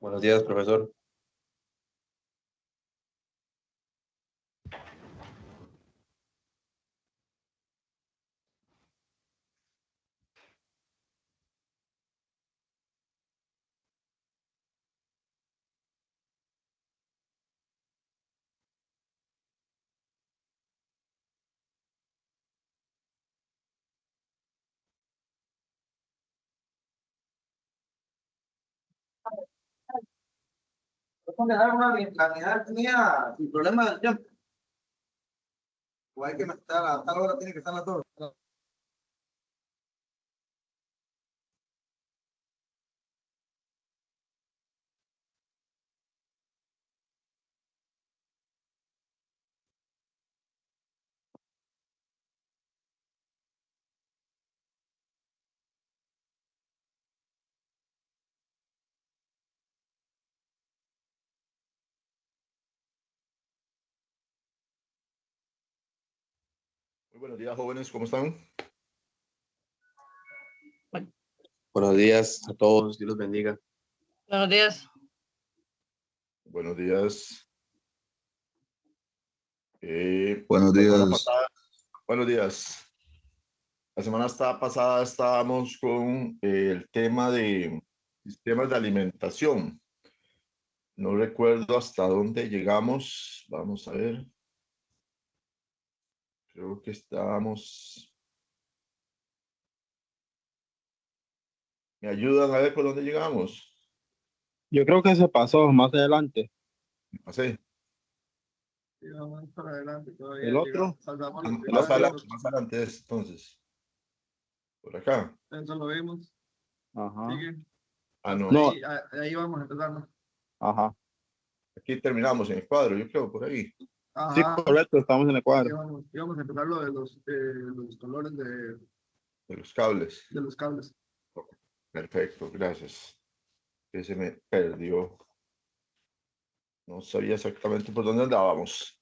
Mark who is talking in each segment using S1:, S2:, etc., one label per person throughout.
S1: Buenos días, profesor.
S2: Dejar una unidad mía sin problema del tiempo. O hay que estar a tal hora, tiene que estar a las 2.
S3: Muy buenos días, jóvenes, ¿cómo están?
S1: Buenos días a todos. Dios los bendiga.
S4: Buenos días.
S3: Buenos días.
S5: Buenos días.
S3: Buenos días. La semana pasada estábamos con el tema de sistemas de alimentación. No recuerdo hasta dónde llegamos. Vamos a ver. Creo que estábamos. ¿Me ayudan a ver por dónde llegamos?
S5: Yo creo que se pasó más adelante.
S3: Así.
S2: Sí, vamos para adelante todavía.
S5: ¿El otro?
S3: Más adelante es, entonces. Por acá.
S2: Eso lo vimos.
S5: Ajá.
S2: Sigue.
S3: Ah, no.
S5: No.
S2: Ahí vamos a empezar, ¿no?
S5: Ajá.
S3: Aquí terminamos en el cuadro, yo creo, por ahí.
S2: Ajá.
S5: Sí, correcto, estamos en el cuadro.
S2: Íbamos a empezar lo de los colores
S3: De los cables.
S2: de los cables.
S3: Perfecto, gracias. Que se me perdió. No sabía exactamente por dónde andábamos.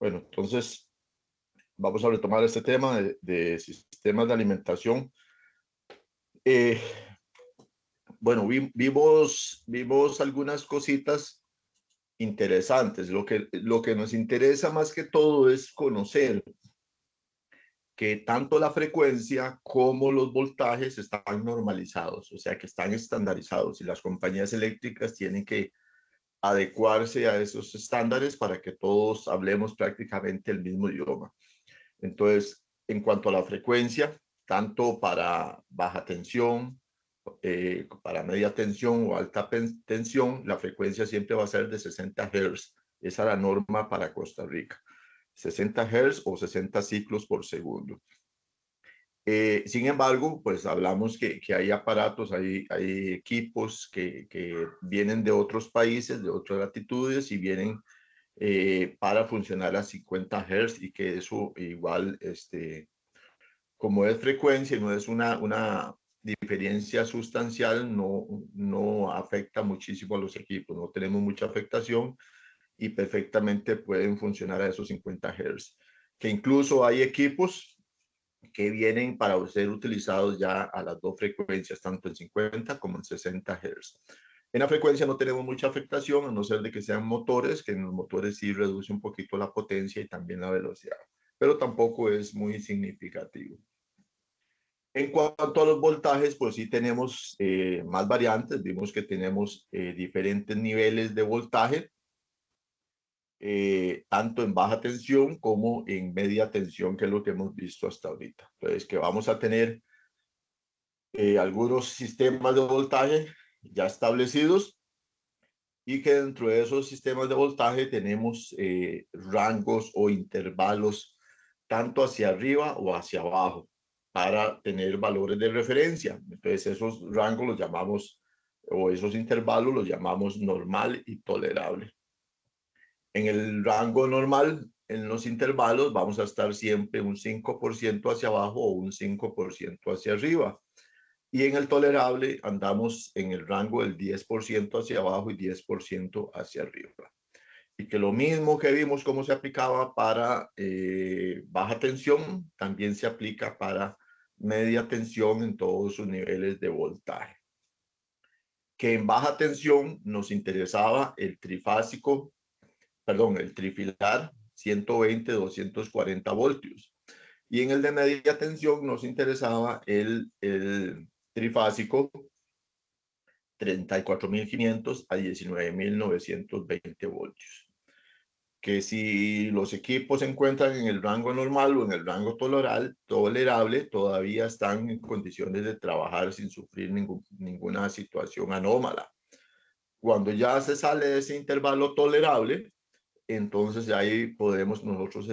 S3: Bueno, entonces vamos a retomar este tema de sistemas de alimentación. Bueno, vimos algunas cositas interesantes. Lo que nos interesa más que todo es conocer que tanto la frecuencia como los voltajes están normalizados, o sea, que están estandarizados y las compañías eléctricas tienen que adecuarse a esos estándares para que todos hablemos prácticamente el mismo idioma. Entonces, en cuanto a la frecuencia, tanto para baja tensión, para media tensión o alta tensión, la frecuencia siempre va a ser de 60 Hz. Esa es la norma para Costa Rica. 60 Hz o 60 ciclos por segundo. Sin embargo, pues hablamos que hay aparatos, hay equipos que vienen de otros países, de otras latitudes y vienen para funcionar a 50 Hz y que eso igual, como es frecuencia y no es una diferencia sustancial, no afecta muchísimo a los equipos, no tenemos mucha afectación y perfectamente pueden funcionar a esos 50 Hz. Que incluso hay equipos que vienen para ser utilizados ya a las dos frecuencias, tanto en 50 como en 60 Hz. En la frecuencia no tenemos mucha afectación, a no ser de que sean motores, que en los motores sí reduce un poquito la potencia y también la velocidad, pero tampoco es muy significativo. En cuanto a los voltajes, pues sí tenemos más variantes. Vimos que tenemos diferentes niveles de voltaje, tanto en baja tensión como en media tensión, que es lo que hemos visto hasta ahorita. Entonces, que vamos a tener algunos sistemas de voltaje ya establecidos y que dentro de esos sistemas de voltaje tenemos rangos o intervalos tanto hacia arriba o hacia abajo para tener valores de referencia. Entonces esos rangos los llamamos, o esos intervalos los llamamos normal y tolerable. En el rango normal, en los intervalos, vamos a estar siempre un 5% hacia abajo o un 5% hacia arriba. Y en el tolerable andamos en el rango del 10% hacia abajo y 10% hacia arriba. Y que lo mismo que vimos cómo se aplicaba para baja tensión, también se aplica para media tensión en todos sus niveles de voltaje. que en baja tensión nos interesaba el trifásico, perdón, el trifilar 120-240 voltios. Y en el de media tensión nos interesaba el trifásico 34.500 a 19.920 voltios. Que si los equipos se encuentran en el rango normal o en el rango tolerable, todavía están en condiciones de trabajar sin sufrir ninguna situación anómala. Cuando ya se sale de ese intervalo tolerable, entonces ahí podemos nosotros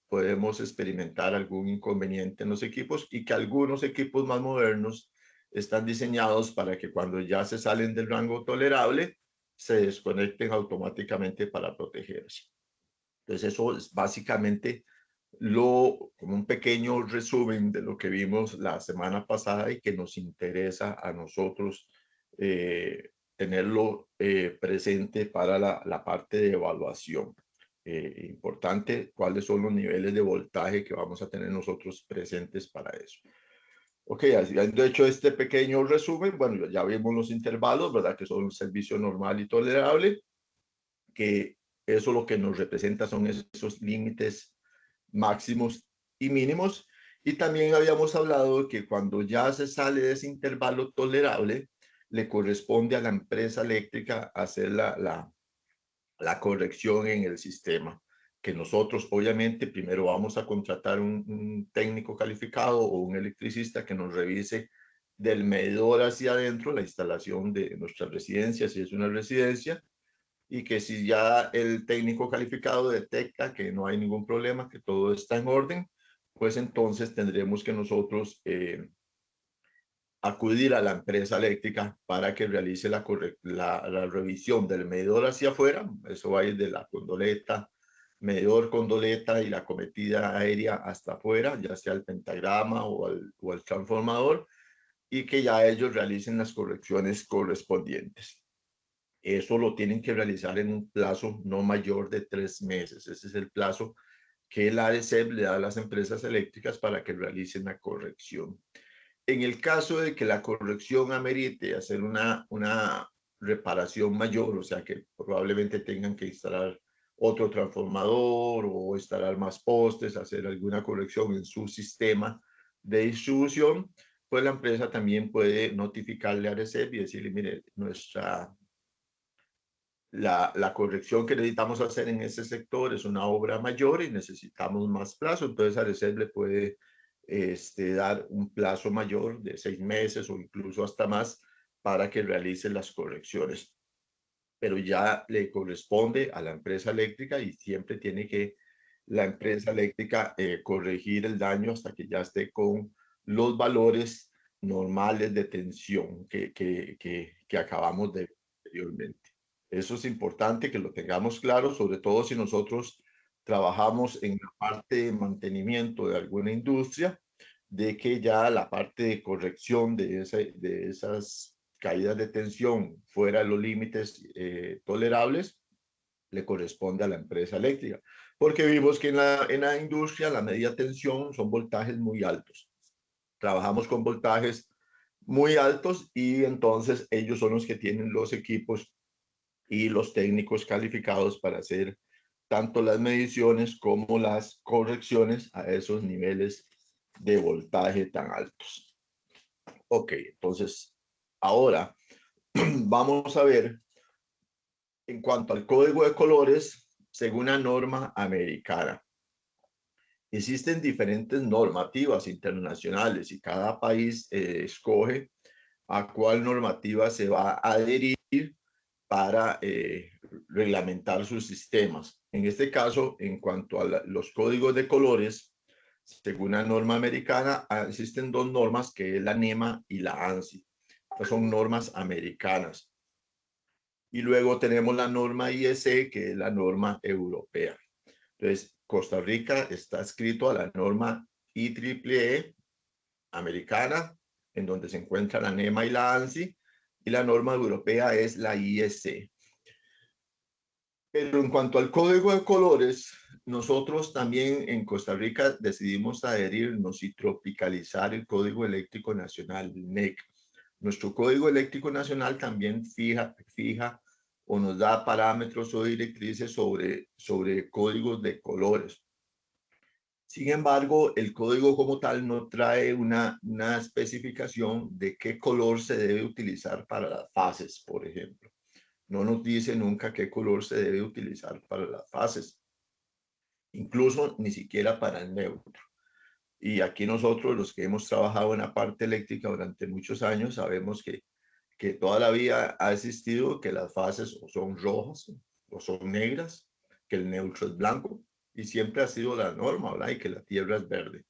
S3: podemos experimentar algún inconveniente en los equipos, y que algunos equipos más modernos están diseñados para que cuando ya se salen del rango tolerable, se desconecten automáticamente para protegerse. Entonces eso es básicamente como un pequeño resumen de lo que vimos la semana pasada y que nos interesa a nosotros tenerlo presente para la parte de evaluación. Importante cuáles son los niveles de voltaje que vamos a tener nosotros presentes para eso. Ok, habiendo hecho este pequeño resumen, bueno, ya vimos los intervalos, ¿verdad? Que son un servicio normal y tolerable, que eso lo que nos representa son esos límites máximos y mínimos. Y también habíamos hablado que cuando ya se sale de ese intervalo tolerable, le corresponde a la empresa eléctrica hacer la corrección en el sistema, que nosotros obviamente primero vamos a contratar un técnico calificado o un electricista que nos revise del medidor hacia adentro la instalación de nuestra residencia, si es una residencia, y que si ya el técnico calificado detecta que no hay ningún problema, que todo está en orden, pues entonces tendremos que nosotros acudir a la empresa eléctrica para que realice la revisión del medidor hacia afuera. Eso va a ir de la condoleta, medidor, condoleta y la cometida aérea hasta afuera, ya sea el pentagrama o el transformador, y que ya ellos realicen las correcciones correspondientes. Eso lo tienen que realizar en un plazo no mayor de 3 meses. Ese es el plazo que el ARECEP le da a las empresas eléctricas para que realicen la corrección. En el caso de que la corrección amerite hacer una reparación mayor, o sea que probablemente tengan que instalar otro transformador o instalar más postes, hacer alguna corrección en su sistema de distribución, pues la empresa también puede notificarle a ARECEP y decirle, mire, la corrección que necesitamos hacer en ese sector es una obra mayor y necesitamos más plazo. Entonces ARECEP le puede dar un plazo mayor de 6 meses o incluso hasta más para que realice las correcciones. Pero ya le corresponde a la empresa eléctrica y siempre tiene que la empresa eléctrica corregir el daño hasta que ya esté con los valores normales de tensión que acabamos de ver anteriormente. Eso es importante que lo tengamos claro, sobre todo si nosotros trabajamos en la parte de mantenimiento de alguna industria, de que ya la parte de corrección de esas caídas de tensión fuera de los límites tolerables le corresponde a la empresa eléctrica. Porque vimos que en la industria la media tensión son voltajes muy altos. Trabajamos con voltajes muy altos y entonces ellos son los que tienen los equipos y los técnicos calificados para hacer tanto las mediciones como las correcciones a esos niveles de voltaje tan altos. Ok, entonces ahora vamos a ver en cuanto al código de colores según la norma americana. Existen diferentes normativas internacionales y cada país escoge a cuál normativa se va a adherir para reglamentar sus sistemas. En este caso, en cuanto a los códigos de colores, según la norma americana, existen 2 normas, que es la NEMA y la ANSI. Estas son normas americanas. Y luego tenemos la norma IEC, que es la norma europea. Entonces, Costa Rica está escrito a la norma IEEE americana, en donde se encuentra la NEMA y la ANSI, y la norma europea es la IEC. Pero en cuanto al código de colores, nosotros también en Costa Rica decidimos adherirnos y tropicalizar el Código Eléctrico Nacional, el NEC, Nuestro Código Eléctrico Nacional también fija o nos da parámetros o directrices sobre códigos de colores. Sin embargo, el código como tal no trae una especificación de qué color se debe utilizar para las fases, por ejemplo. No nos dice nunca qué color se debe utilizar para las fases, incluso ni siquiera para el neutro. Y aquí nosotros, los que hemos trabajado en la parte eléctrica durante muchos años, sabemos que toda la vida ha existido que las fases o son rojas o son negras, que el neutro es blanco, y siempre ha sido la norma, ¿verdad? Y que la tierra es verde.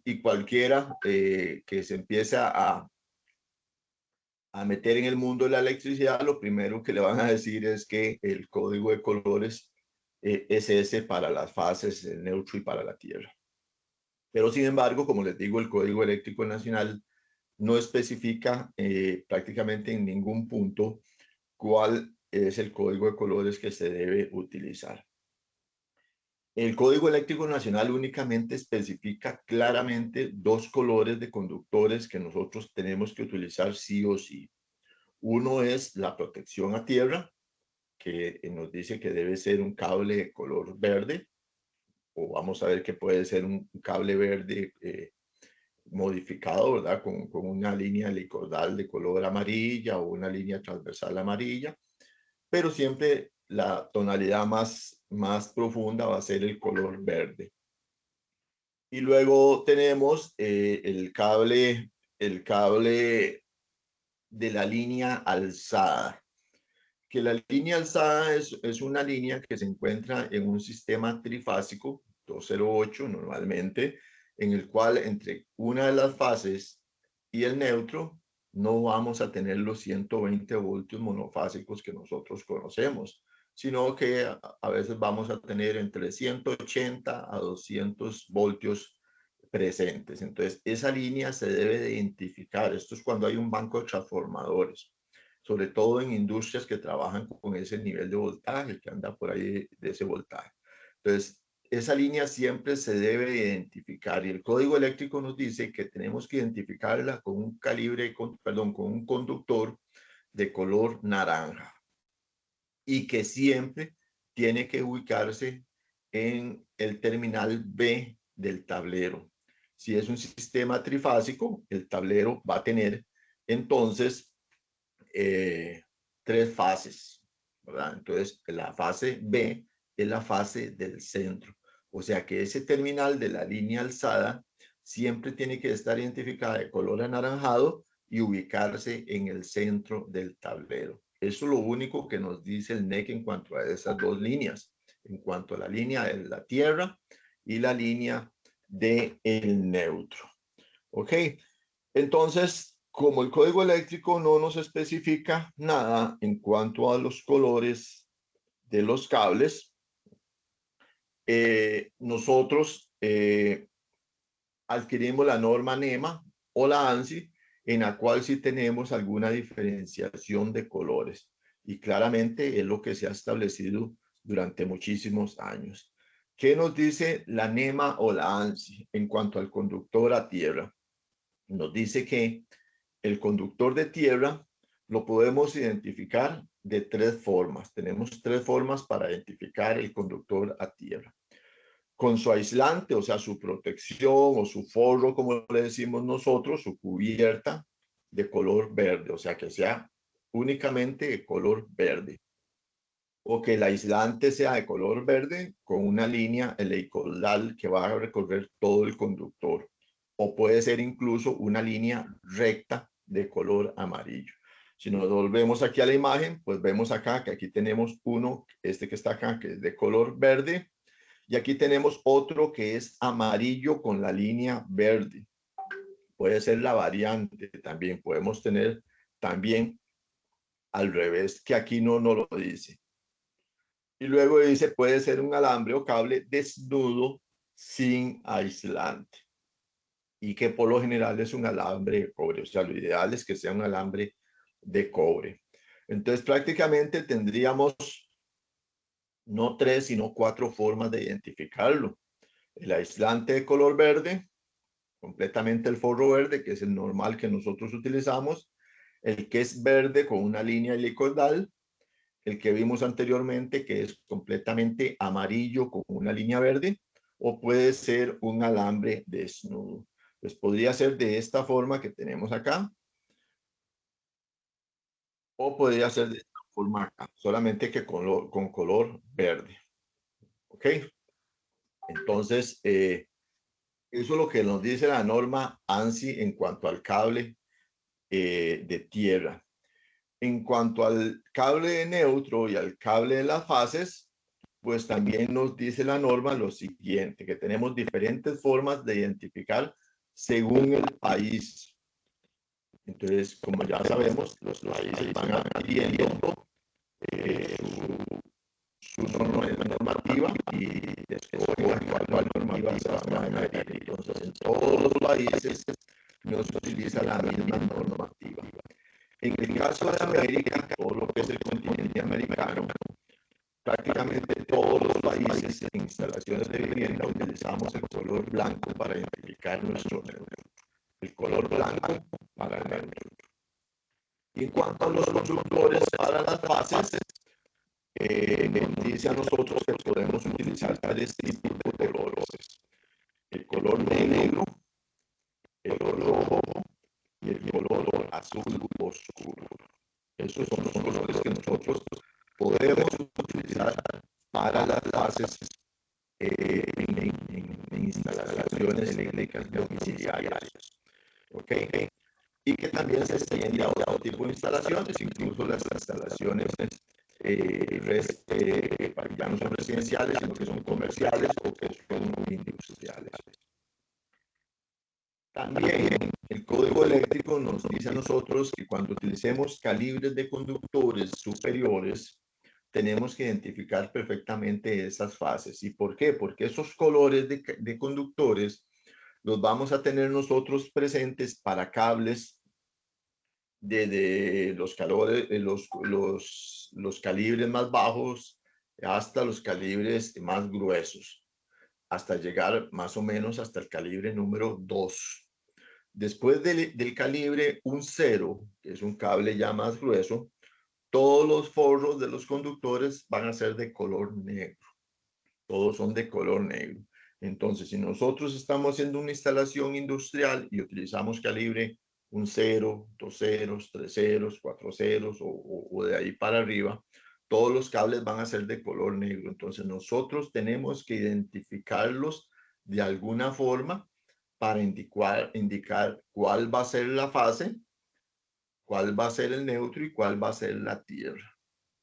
S3: Y cualquiera que se empiece a meter en el mundo de la electricidad, lo primero que le van a decir es que el código de colores es ese para las fases, el neutro y para la tierra. Pero sin embargo, como les digo, el Código Eléctrico Nacional no especifica prácticamente en ningún punto cuál es el código de colores que se debe utilizar. El Código Eléctrico Nacional únicamente especifica claramente dos colores de conductores que nosotros tenemos que utilizar sí o sí. Uno es la protección a tierra, que nos dice que debe ser un cable de color verde, o vamos a ver que puede ser un cable verde modificado, ¿verdad? Con una línea helicoidal de color amarilla o una línea transversal amarilla, pero siempre la tonalidad más profunda va a ser el color verde. Y luego tenemos el cable de la línea alzada, que la línea alzada es una línea que se encuentra en un sistema trifásico 208 normalmente, en el cual entre una de las fases y el neutro no vamos a tener los 120 voltios monofásicos que nosotros conocemos, sino que a veces vamos a tener entre 180 a 200 voltios presentes. Entonces, esa línea se debe de identificar. Esto es cuando hay un banco de transformadores, sobre todo en industrias que trabajan con ese nivel de voltaje, que anda por ahí de ese voltaje. Entonces, esa línea siempre se debe identificar y el código eléctrico nos dice que tenemos que identificarla con un con un conductor de color naranja y que siempre tiene que ubicarse en el terminal B del tablero. Si es un sistema trifásico, el tablero va a tener entonces tres fases, ¿verdad? Entonces, la fase B es la fase del centro. O sea que ese terminal de la línea alzada siempre tiene que estar identificada de color anaranjado y ubicarse en el centro del tablero. Eso es lo único que nos dice el NEC en cuanto a esas dos líneas, en cuanto a la línea de la tierra y la línea del neutro. ¿Ok? Entonces, como el código eléctrico no nos especifica nada en cuanto a los colores de los cables, nosotros adquirimos la norma NEMA o la ANSI, en la cual sí tenemos alguna diferenciación de colores. Y claramente es lo que se ha establecido durante muchísimos años. ¿Qué nos dice la NEMA o la ANSI en cuanto al conductor a tierra? Nos dice que el conductor de tierra lo podemos identificar de tres formas. Tenemos tres formas para identificar el conductor a tierra. Con su aislante, o sea, su protección o su forro, como le decimos nosotros, su cubierta de color verde, o sea, que sea únicamente de color verde. O que el aislante sea de color verde con una línea helicoidal que va a recorrer todo el conductor. O puede ser incluso una línea recta de color amarillo. Si nos volvemos aquí a la imagen, pues vemos acá que aquí tenemos uno, este que está acá, que es de color verde. Y aquí tenemos otro que es amarillo con la línea verde. Puede ser la variante también. Podemos tener también al revés, que aquí no lo dice. Y luego dice, puede ser un alambre o cable desnudo sin aislante. Y que por lo general es un alambre de cobre. O sea, lo ideal es que sea un alambre de cobre. Entonces, prácticamente tendríamos no tres, sino cuatro formas de identificarlo. El aislante de color verde, completamente el forro verde, que es el normal que nosotros utilizamos, el que es verde con una línea helicoidal, el que vimos anteriormente, que es completamente amarillo con una línea verde, o puede ser un alambre desnudo. Pues podría ser de esta forma que tenemos acá, o podría ser de esta forma acá, solamente que con color verde. ¿Ok? Entonces, eso es lo que nos dice la norma ANSI en cuanto al cable de tierra. En cuanto al cable de neutro y al cable de las fases, pues también nos dice la norma lo siguiente, que tenemos diferentes formas de identificar según el país. Entonces, como ya sabemos, los países van adquiriendo su normativa y escogen cuál normativa se van a adherir. Entonces, en todos los países no se utiliza la misma normativa. En el caso de América, todo lo que es el continente americano, prácticamente todos los países en instalaciones de vivienda utilizamos el color blanco para identificar nuestro neutro. El color blanco para el neutro. Y en cuanto a los conductores para las fases, nos dice a nosotros que podemos utilizar tres tipos de colores. El color negro, el color rojo y el color azul oscuro. Esos son los colores que nosotros podemos utilizar para las fases en instalaciones eléctricas domiciliarias. ¿Ok? Y que también se extiende a otro tipo de instalaciones, incluso las instalaciones ya no son residenciales, sino que son comerciales o que son industriales. También el código eléctrico nos dice a nosotros que cuando utilicemos calibres de conductores superiores, tenemos que identificar perfectamente esas fases. ¿Y por qué? Porque esos colores de conductores los vamos a tener nosotros presentes para cables desde los calibres más bajos hasta los calibres más gruesos, hasta llegar más o menos hasta el calibre número 2. Después del calibre 1.0, que es un cable ya más grueso, todos los forros de los conductores van a ser de color negro. Todos son de color negro. Entonces, si nosotros estamos haciendo una instalación industrial y utilizamos calibre 1.0, 2 ceros, 3 ceros, 4 ceros o de ahí para arriba, todos los cables van a ser de color negro. Entonces, nosotros tenemos que identificarlos de alguna forma para indicar cuál va a ser la fase, cuál va a ser el neutro y cuál va a ser la tierra,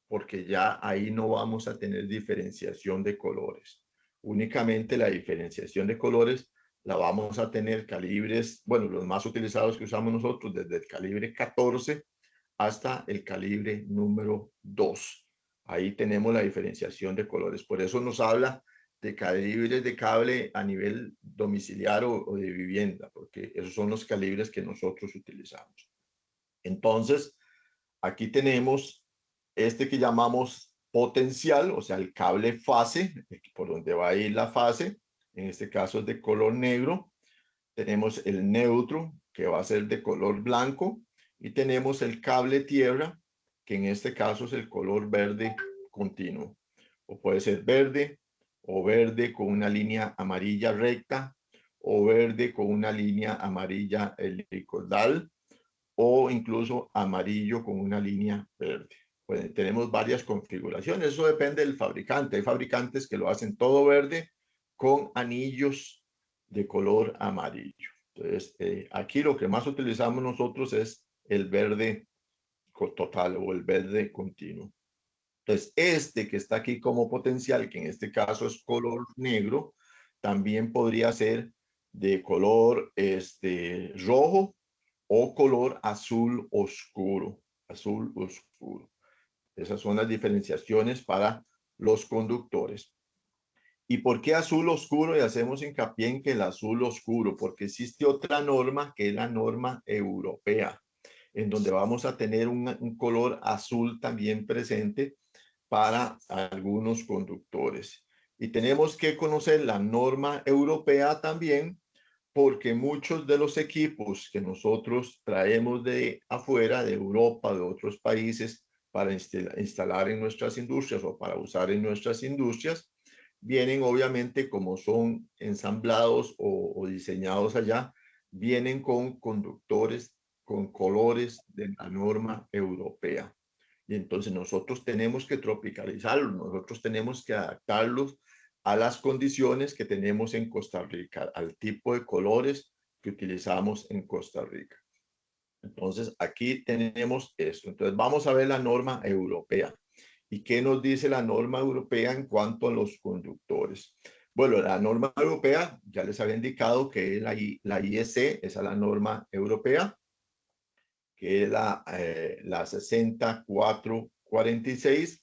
S3: porque ya ahí no vamos a tener diferenciación de colores. Únicamente la diferenciación de colores la vamos a tener calibres, bueno, los más utilizados que usamos nosotros, desde el calibre 14 hasta el calibre número 2. Ahí tenemos la diferenciación de colores. Por eso nos habla de calibres de cable a nivel domiciliario o de vivienda, porque esos son los calibres que nosotros utilizamos. Entonces, aquí tenemos este que llamamos potencial, o sea, el cable fase, por donde va a ir la fase. En este caso es de color negro. Tenemos el neutro, que va a ser de color blanco. Y tenemos el cable tierra, que en este caso es el color verde continuo. O puede ser verde, o verde con una línea amarilla recta, o verde con una línea amarilla helicoidal, o incluso amarillo con una línea verde. Pues tenemos varias configuraciones, eso depende del fabricante. Hay fabricantes que lo hacen todo verde con anillos de color amarillo. Entonces, aquí lo que más utilizamos nosotros es el verde total o el verde continuo. Entonces, este que está aquí como potencial, que en este caso es color negro, también podría ser de color rojo o color azul oscuro. Azul oscuro. Esas son las diferenciaciones para los conductores. ¿Y por qué azul oscuro? Y hacemos hincapié en que el azul oscuro, porque existe otra norma que es la norma europea, en donde vamos a tener un color azul también presente para algunos conductores. Y tenemos que conocer la norma europea también, porque muchos de los equipos que nosotros traemos de afuera, de Europa, de otros países, para instalar en nuestras industrias o para usar en nuestras industrias, vienen obviamente como son ensamblados o diseñados allá, vienen con conductores, con colores de la norma europea. Y entonces nosotros tenemos que tropicalizarlos, nosotros tenemos que adaptarlos a las condiciones que tenemos en Costa Rica, al tipo de colores que utilizamos en Costa Rica. Entonces, aquí tenemos esto. Entonces, vamos a ver la norma europea. ¿Y qué nos dice la norma europea en cuanto a los conductores? Bueno, la norma europea, ya les había indicado que es la IEC, esa es la norma europea, que es la 6446,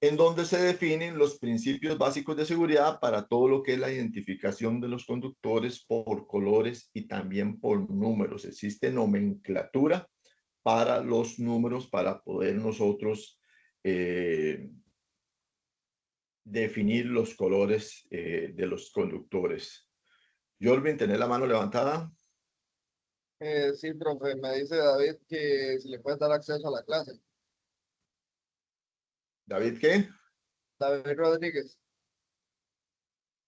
S3: en donde se definen los principios básicos de seguridad para todo lo que es la identificación de los conductores por colores y también por números. Existe nomenclatura para los números para poder nosotros definir los colores de los conductores. Jorvin, ¿tenés la mano levantada?
S2: Sí, profe, me dice David que si le puede dar acceso a la clase.
S3: ¿David qué?
S2: David Rodríguez.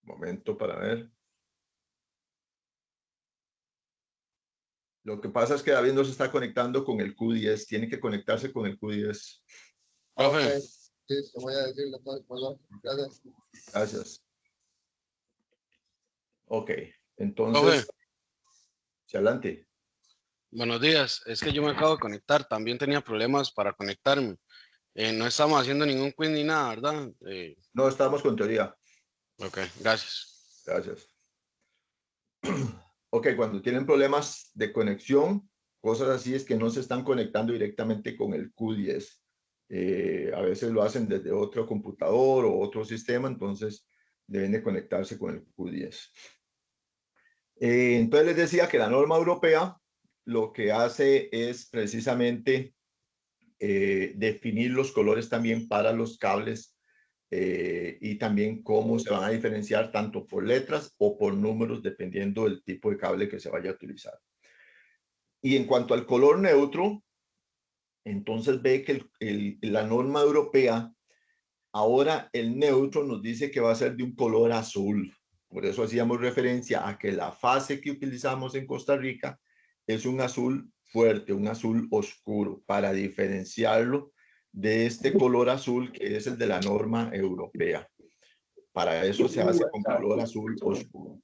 S3: Momento para ver. Lo que pasa es que David no se está conectando con el Q10. Tiene que conectarse con el Q10.
S2: Ok, sí, te voy a decirle entonces, perdón. Gracias.
S3: Gracias. Ok,
S4: Profe,
S3: entonces, hacia adelante.
S4: buenos días. Es que yo me acabo de conectar. También tenía problemas para conectarme. No estamos haciendo ningún quiz ni nada, ¿verdad?
S3: No estamos con teoría.
S4: Ok, gracias.
S3: Gracias. Ok, cuando tienen problemas de conexión, cosas así es que no se están conectando directamente con el Q10. A veces lo hacen desde otro computador o otro sistema, entonces deben de conectarse con el Q10. Entonces les decía que la norma europea lo que hace es precisamente definir los colores también para los cables y también cómo se van a diferenciar tanto por letras o por números dependiendo del tipo de cable que se vaya a utilizar. Y en cuanto al color neutro, entonces ve que la norma europea, ahora el neutro nos dice que va a ser de un color azul. Por eso hacíamos referencia a que la fase que utilizamos en Costa Rica es un azul fuerte, un azul oscuro, para diferenciarlo de este color azul que es el de la norma europea. Para eso se hace con color azul oscuro.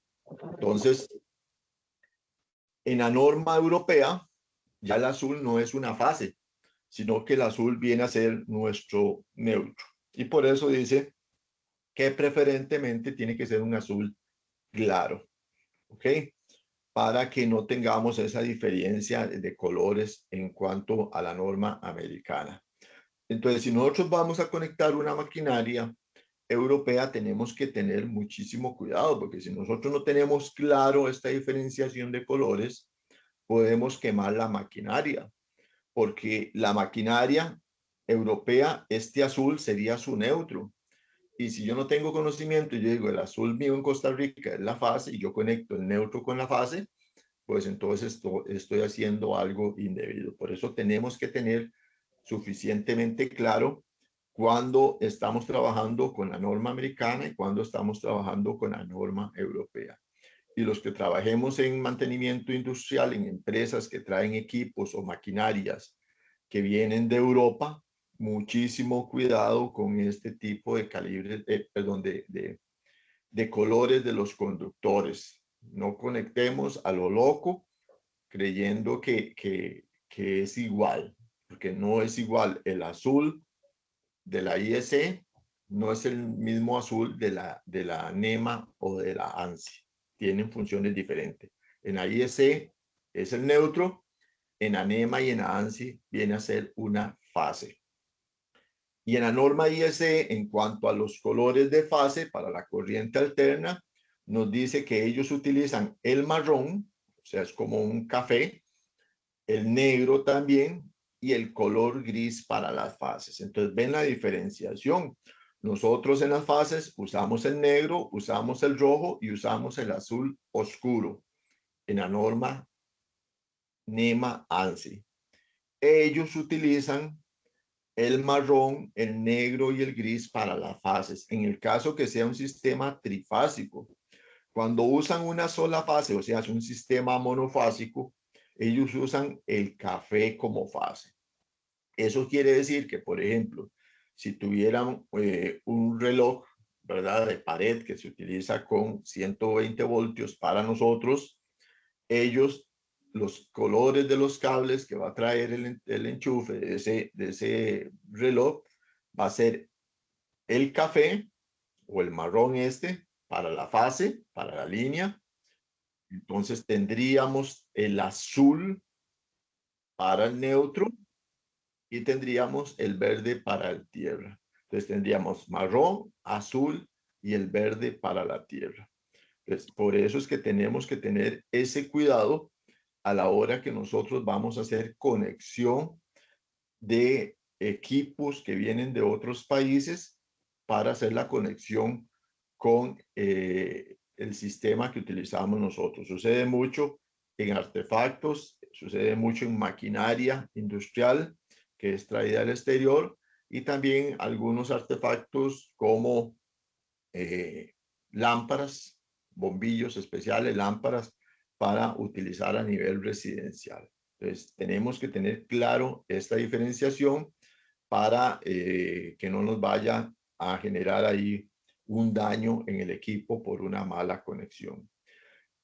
S3: Entonces, en la norma europea, ya el azul no es una fase, sino que el azul viene a ser nuestro neutro. Y por eso dice que preferentemente tiene que ser un azul claro, ¿ok? Para que no tengamos esa diferencia de colores en cuanto a la norma americana. Entonces, si nosotros vamos a conectar una maquinaria europea, tenemos que tener muchísimo cuidado, porque si nosotros no tenemos claro esta diferenciación de colores, podemos quemar la maquinaria, porque la maquinaria europea, este azul sería su neutro. Y si yo no tengo conocimiento y yo digo el azul mío en Costa Rica es la fase y yo conecto el neutro con la fase, pues entonces estoy haciendo algo indebido. Por eso tenemos que tener suficientemente claro cuando estamos trabajando con la norma americana y cuando estamos trabajando con la norma europea. Y los que trabajemos en mantenimiento industrial, en empresas que traen equipos o maquinarias que vienen de Europa, muchísimo cuidado con este tipo de calibres, perdón, de colores de los conductores. No conectemos a lo loco creyendo que es igual, porque no es igual. El azul de la IEC no es el mismo azul de la NEMA o de la ANSI. Tienen funciones diferentes. En la IEC es el neutro, en la NEMA y en la ANSI viene a ser una fase. Y en la norma IEC, en cuanto a los colores de fase para la corriente alterna, nos dice que ellos utilizan el marrón, o sea, es como un café, el negro también y el color gris para las fases. Entonces, ven la diferenciación. Nosotros en las fases usamos el negro, usamos el rojo y usamos el azul oscuro en la norma NEMA ANSI. Ellos utilizan el marrón, el negro y el gris para las fases. En el caso que sea un sistema trifásico, cuando usan una sola fase, o sea, es un sistema monofásico, ellos usan el café como fase. Eso quiere decir que, por ejemplo, si tuvieran un reloj, ¿verdad?, de pared que se utiliza con 120 voltios para nosotros, ellos, los colores de los cables que va a traer el enchufe de ese reloj, va a ser el café o el marrón para la fase, para la línea. Entonces tendríamos el azul para el neutro y tendríamos el verde para el tierra. Entonces tendríamos marrón, azul y el verde para la tierra. Entonces, por eso es que tenemos que tener ese cuidado a la hora que nosotros vamos a hacer conexión de equipos que vienen de otros países para hacer la conexión con el sistema que utilizamos nosotros. Sucede mucho en artefactos, sucede mucho en maquinaria industrial que es traída al exterior y también algunos artefactos como lámparas, bombillos especiales, lámparas para utilizar a nivel residencial. Entonces, tenemos que tener claro esta diferenciación para que no nos vaya a generar ahí un daño en el equipo por una mala conexión.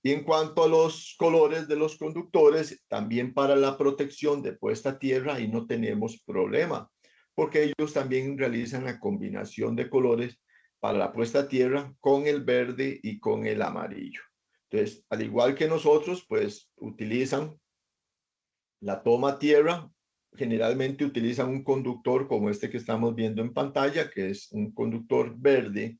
S3: Y en cuanto a los colores de los conductores, también para la protección de puesta a tierra, ahí no tenemos problema, porque ellos también realizan la combinación de colores para la puesta a tierra con el verde y con el amarillo. Entonces, al igual que nosotros, pues utilizan la toma a tierra. Generalmente utilizan un conductor como este que estamos viendo en pantalla, que es un conductor verde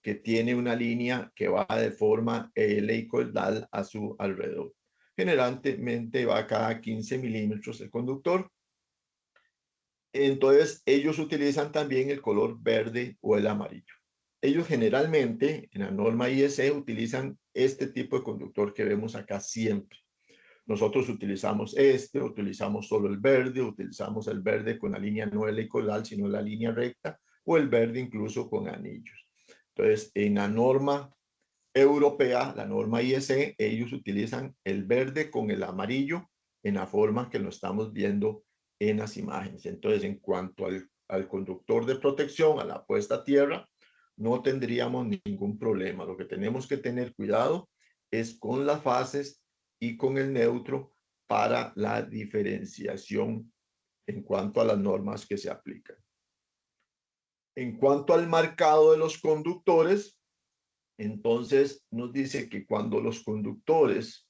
S3: que tiene una línea que va de forma helicoidal a su alrededor. Generalmente va cada 15 milímetros el conductor. Entonces, ellos utilizan también el color verde o el amarillo. Ellos generalmente, en la norma IEC, utilizan este tipo de conductor que vemos acá siempre. Nosotros utilizamos solo el verde, utilizamos el verde con la línea no helicoidal, sino la línea recta, o el verde incluso con anillos. Entonces, en la norma europea, la norma IEC, ellos utilizan el verde con el amarillo en la forma que lo estamos viendo en las imágenes. Entonces, en cuanto al conductor de protección, a la puesta a tierra, no tendríamos ningún problema. Lo que tenemos que tener cuidado es con las fases y con el neutro para la diferenciación en cuanto a las normas que se aplican. En cuanto al marcado de los conductores, entonces nos dice que cuando los conductores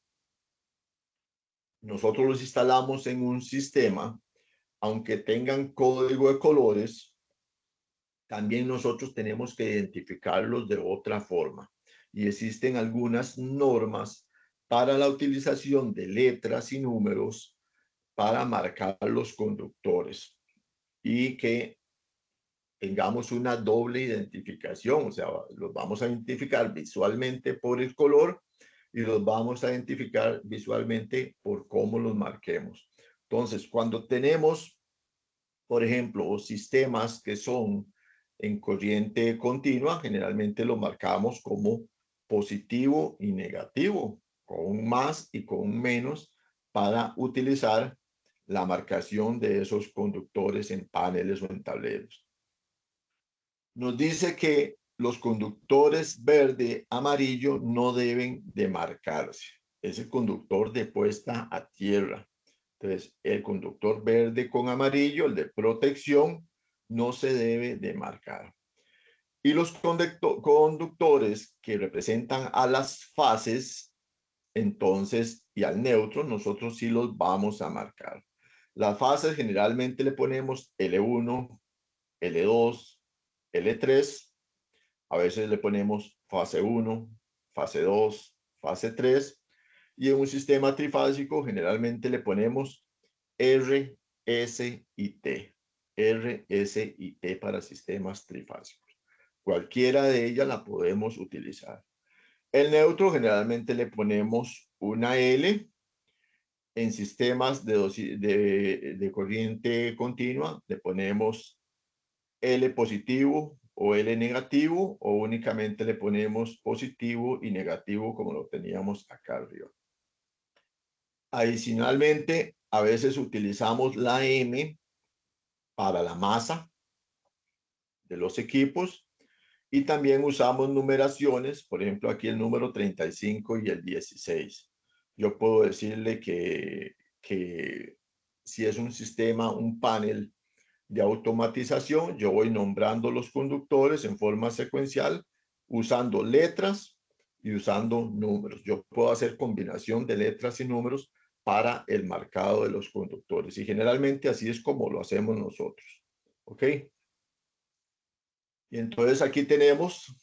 S3: nosotros los instalamos en un sistema, aunque tengan código de colores, también nosotros tenemos que identificarlos de otra forma. Y existen algunas normas para la utilización de letras y números para marcar los conductores y que tengamos una doble identificación, o sea, los vamos a identificar visualmente por el color y los vamos a identificar visualmente por cómo los marquemos. Entonces, cuando tenemos, por ejemplo, sistemas que son en corriente continua, generalmente lo marcamos como positivo y negativo, con un más y con un menos, para utilizar la marcación de esos conductores en paneles o en tableros. Nos dice que los conductores verde, amarillo no deben de marcarse. Es el conductor de puesta a tierra. Entonces, el conductor verde con amarillo, el de protección, no se debe de marcar. Y los conductores que representan a las fases, entonces, y al neutro, nosotros sí los vamos a marcar. Las fases generalmente le ponemos L1, L2, L3. A veces le ponemos fase 1, fase 2, fase 3. Y en un sistema trifásico generalmente le ponemos R, S y T. R, S y T para sistemas trifásicos. Cualquiera de ellas la podemos utilizar. El neutro generalmente le ponemos una L. En sistemas de corriente continua le ponemos L positivo o L negativo, o únicamente le ponemos positivo y negativo como lo teníamos acá arriba. Adicionalmente, a veces utilizamos la M para la masa de los equipos, y también usamos numeraciones, por ejemplo aquí el número 35 y el 16. Yo puedo decirle que si es un sistema, un panel de automatización, yo voy nombrando los conductores en forma secuencial usando letras y usando números. Yo puedo hacer combinación de letras y números para el marcado de los conductores, y generalmente así es como lo hacemos nosotros. ¿Ok? Y entonces aquí tenemos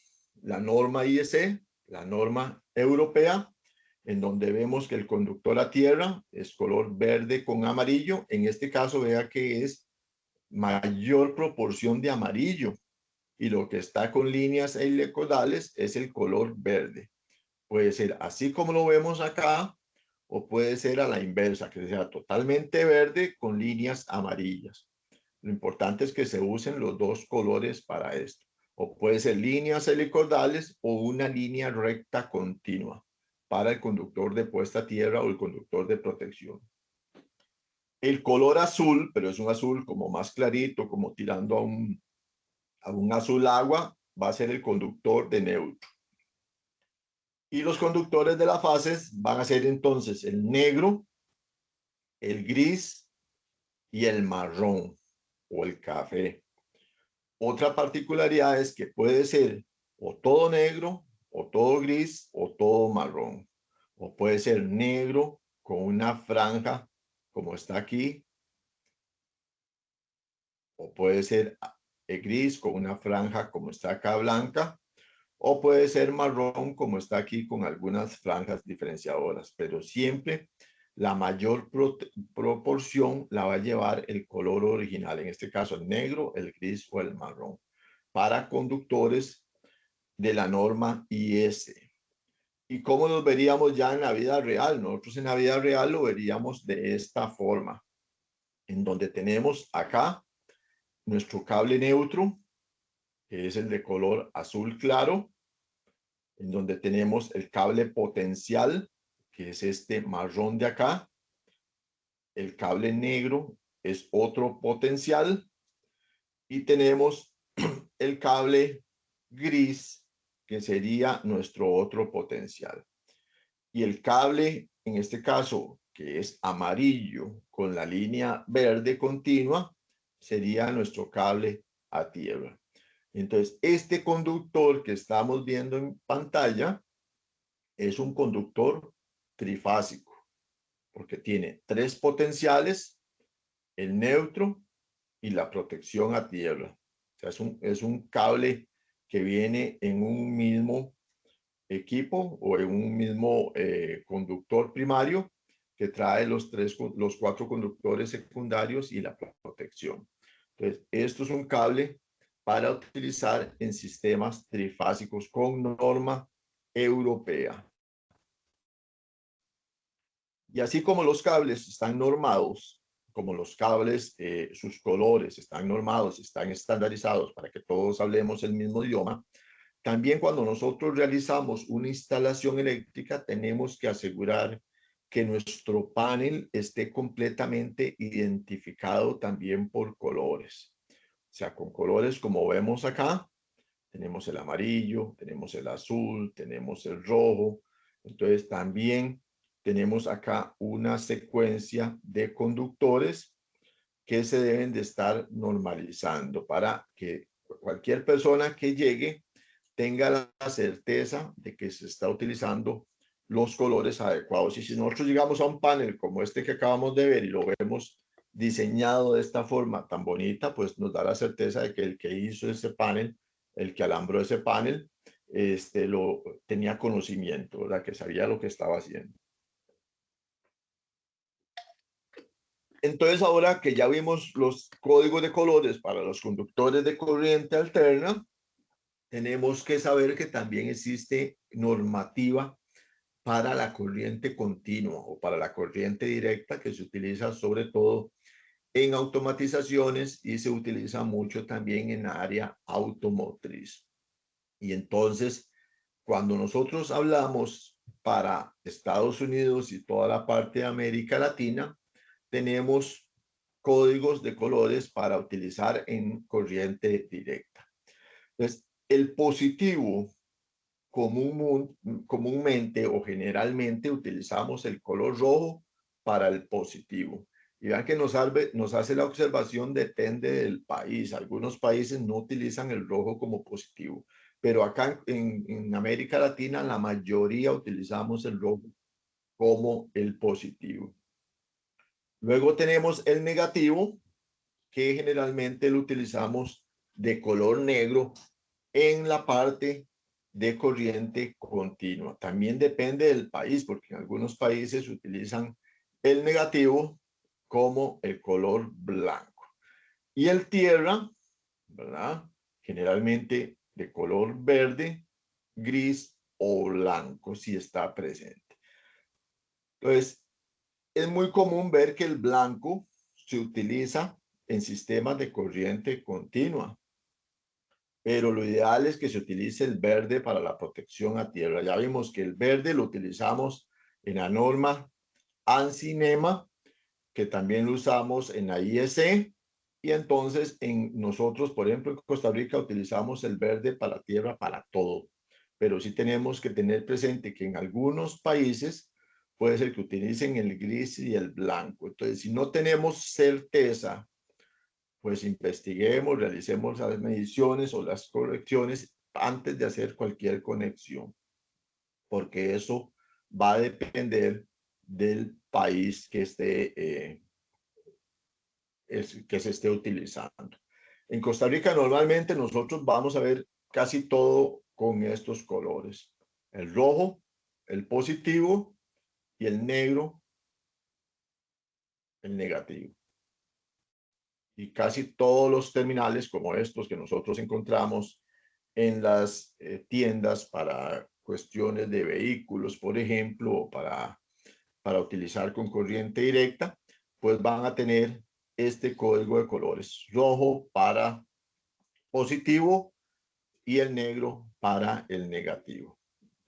S3: la norma IEC, la norma europea, en donde vemos que el conductor a tierra es color verde con amarillo. En este caso, vea que es mayor proporción de amarillo, y lo que está con líneas helicoidales es el color verde. Puede ser así como lo vemos acá, o puede ser a la inversa, que sea totalmente verde con líneas amarillas. Lo importante es que se usen los dos colores para esto. O puede ser líneas helicoidales o una línea recta continua para el conductor de puesta a tierra o el conductor de protección. El color azul, pero es un azul como más clarito, como tirando a un azul agua, va a ser el conductor de neutro. Y los conductores de las fases van a ser entonces el negro, el gris y el marrón o el café. Otra particularidad es que puede ser o todo negro, o todo gris, o todo marrón. O puede ser negro con una franja como está aquí, o puede ser gris con una franja como está acá blanca, o puede ser marrón como está aquí con algunas franjas diferenciadoras, pero siempre la mayor proporción la va a llevar el color original, en este caso el negro, el gris o el marrón, para conductores de la norma IS. ¿Y cómo los veríamos ya en la vida real? Nosotros en la vida real lo veríamos de esta forma, en donde tenemos acá nuestro cable neutro, que es el de color azul claro, en donde tenemos el cable potencial, que es este marrón de acá. El cable negro es otro potencial, y tenemos el cable gris, que sería nuestro otro potencial. Y el cable, en este caso, que es amarillo con la línea verde continua, sería nuestro cable a tierra. Entonces, este conductor que estamos viendo en pantalla es un conductor trifásico, porque tiene tres potenciales, el neutro y la protección a tierra. O sea, es un cable que viene en un mismo equipo o en un mismo conductor primario, que trae los cuatro conductores secundarios y la protección. Entonces, esto es un cable para utilizar en sistemas trifásicos con norma europea. Y así como los cables están normados, como los cables, sus colores están normados, están estandarizados para que todos hablemos el mismo idioma, también cuando nosotros realizamos una instalación eléctrica tenemos que asegurar que nuestro panel esté completamente identificado también por colores. O sea, con colores como vemos acá, tenemos el amarillo, tenemos el azul, tenemos el rojo. Entonces también tenemos acá una secuencia de conductores que se deben de estar normalizando para que cualquier persona que llegue tenga la certeza de que se está utilizando los colores adecuados. Y si nosotros llegamos a un panel como este que acabamos de ver y lo vemos diseñado de esta forma tan bonita, pues nos da la certeza de que el que hizo ese panel, el que alambró ese panel, lo tenía conocimiento, ¿verdad? Que sabía lo que estaba haciendo. Entonces, ahora que ya vimos los códigos de colores para los conductores de corriente alterna, tenemos que saber que también existe normativa para la corriente continua o para la corriente directa, que se utiliza sobre todo en automatizaciones y se utiliza mucho también en área automotriz. Y entonces, cuando nosotros hablamos para Estados Unidos y toda la parte de América Latina, tenemos códigos de colores para utilizar en corriente directa. Entonces, el positivo comúnmente o generalmente utilizamos el color rojo para el positivo. Y vean que nos hace la observación, depende del país. Algunos países no utilizan el rojo como positivo, pero acá en América Latina la mayoría utilizamos el rojo como el positivo. Luego tenemos el negativo, que generalmente lo utilizamos de color negro en la parte de corriente continua. También depende del país, porque en algunos países utilizan el negativo como el color blanco. Y el tierra, ¿verdad? Generalmente de color verde, gris o blanco si está presente. Entonces, es muy común ver que el blanco se utiliza en sistemas de corriente continua, pero lo ideal es que se utilice el verde para la protección a tierra. Ya vimos que el verde lo utilizamos en la norma ANSI-NEMA, que también lo usamos en la IEC, y entonces nosotros, por ejemplo, en Costa Rica utilizamos el verde para tierra para todo, pero sí tenemos que tener presente que en algunos países puede ser que utilicen el gris y el blanco. Entonces, si no tenemos certeza, pues investiguemos, realicemos las mediciones o las correcciones antes de hacer cualquier conexión, porque eso va a depender del país que que se esté utilizando. En Costa Rica normalmente nosotros vamos a ver casi todo con estos colores: el rojo, el positivo, y el negro, el negativo. Y casi todos los terminales como estos que nosotros encontramos en las tiendas para cuestiones de vehículos, por ejemplo, o para utilizar con corriente directa, pues van a tener este código de colores: rojo para positivo y el negro para el negativo.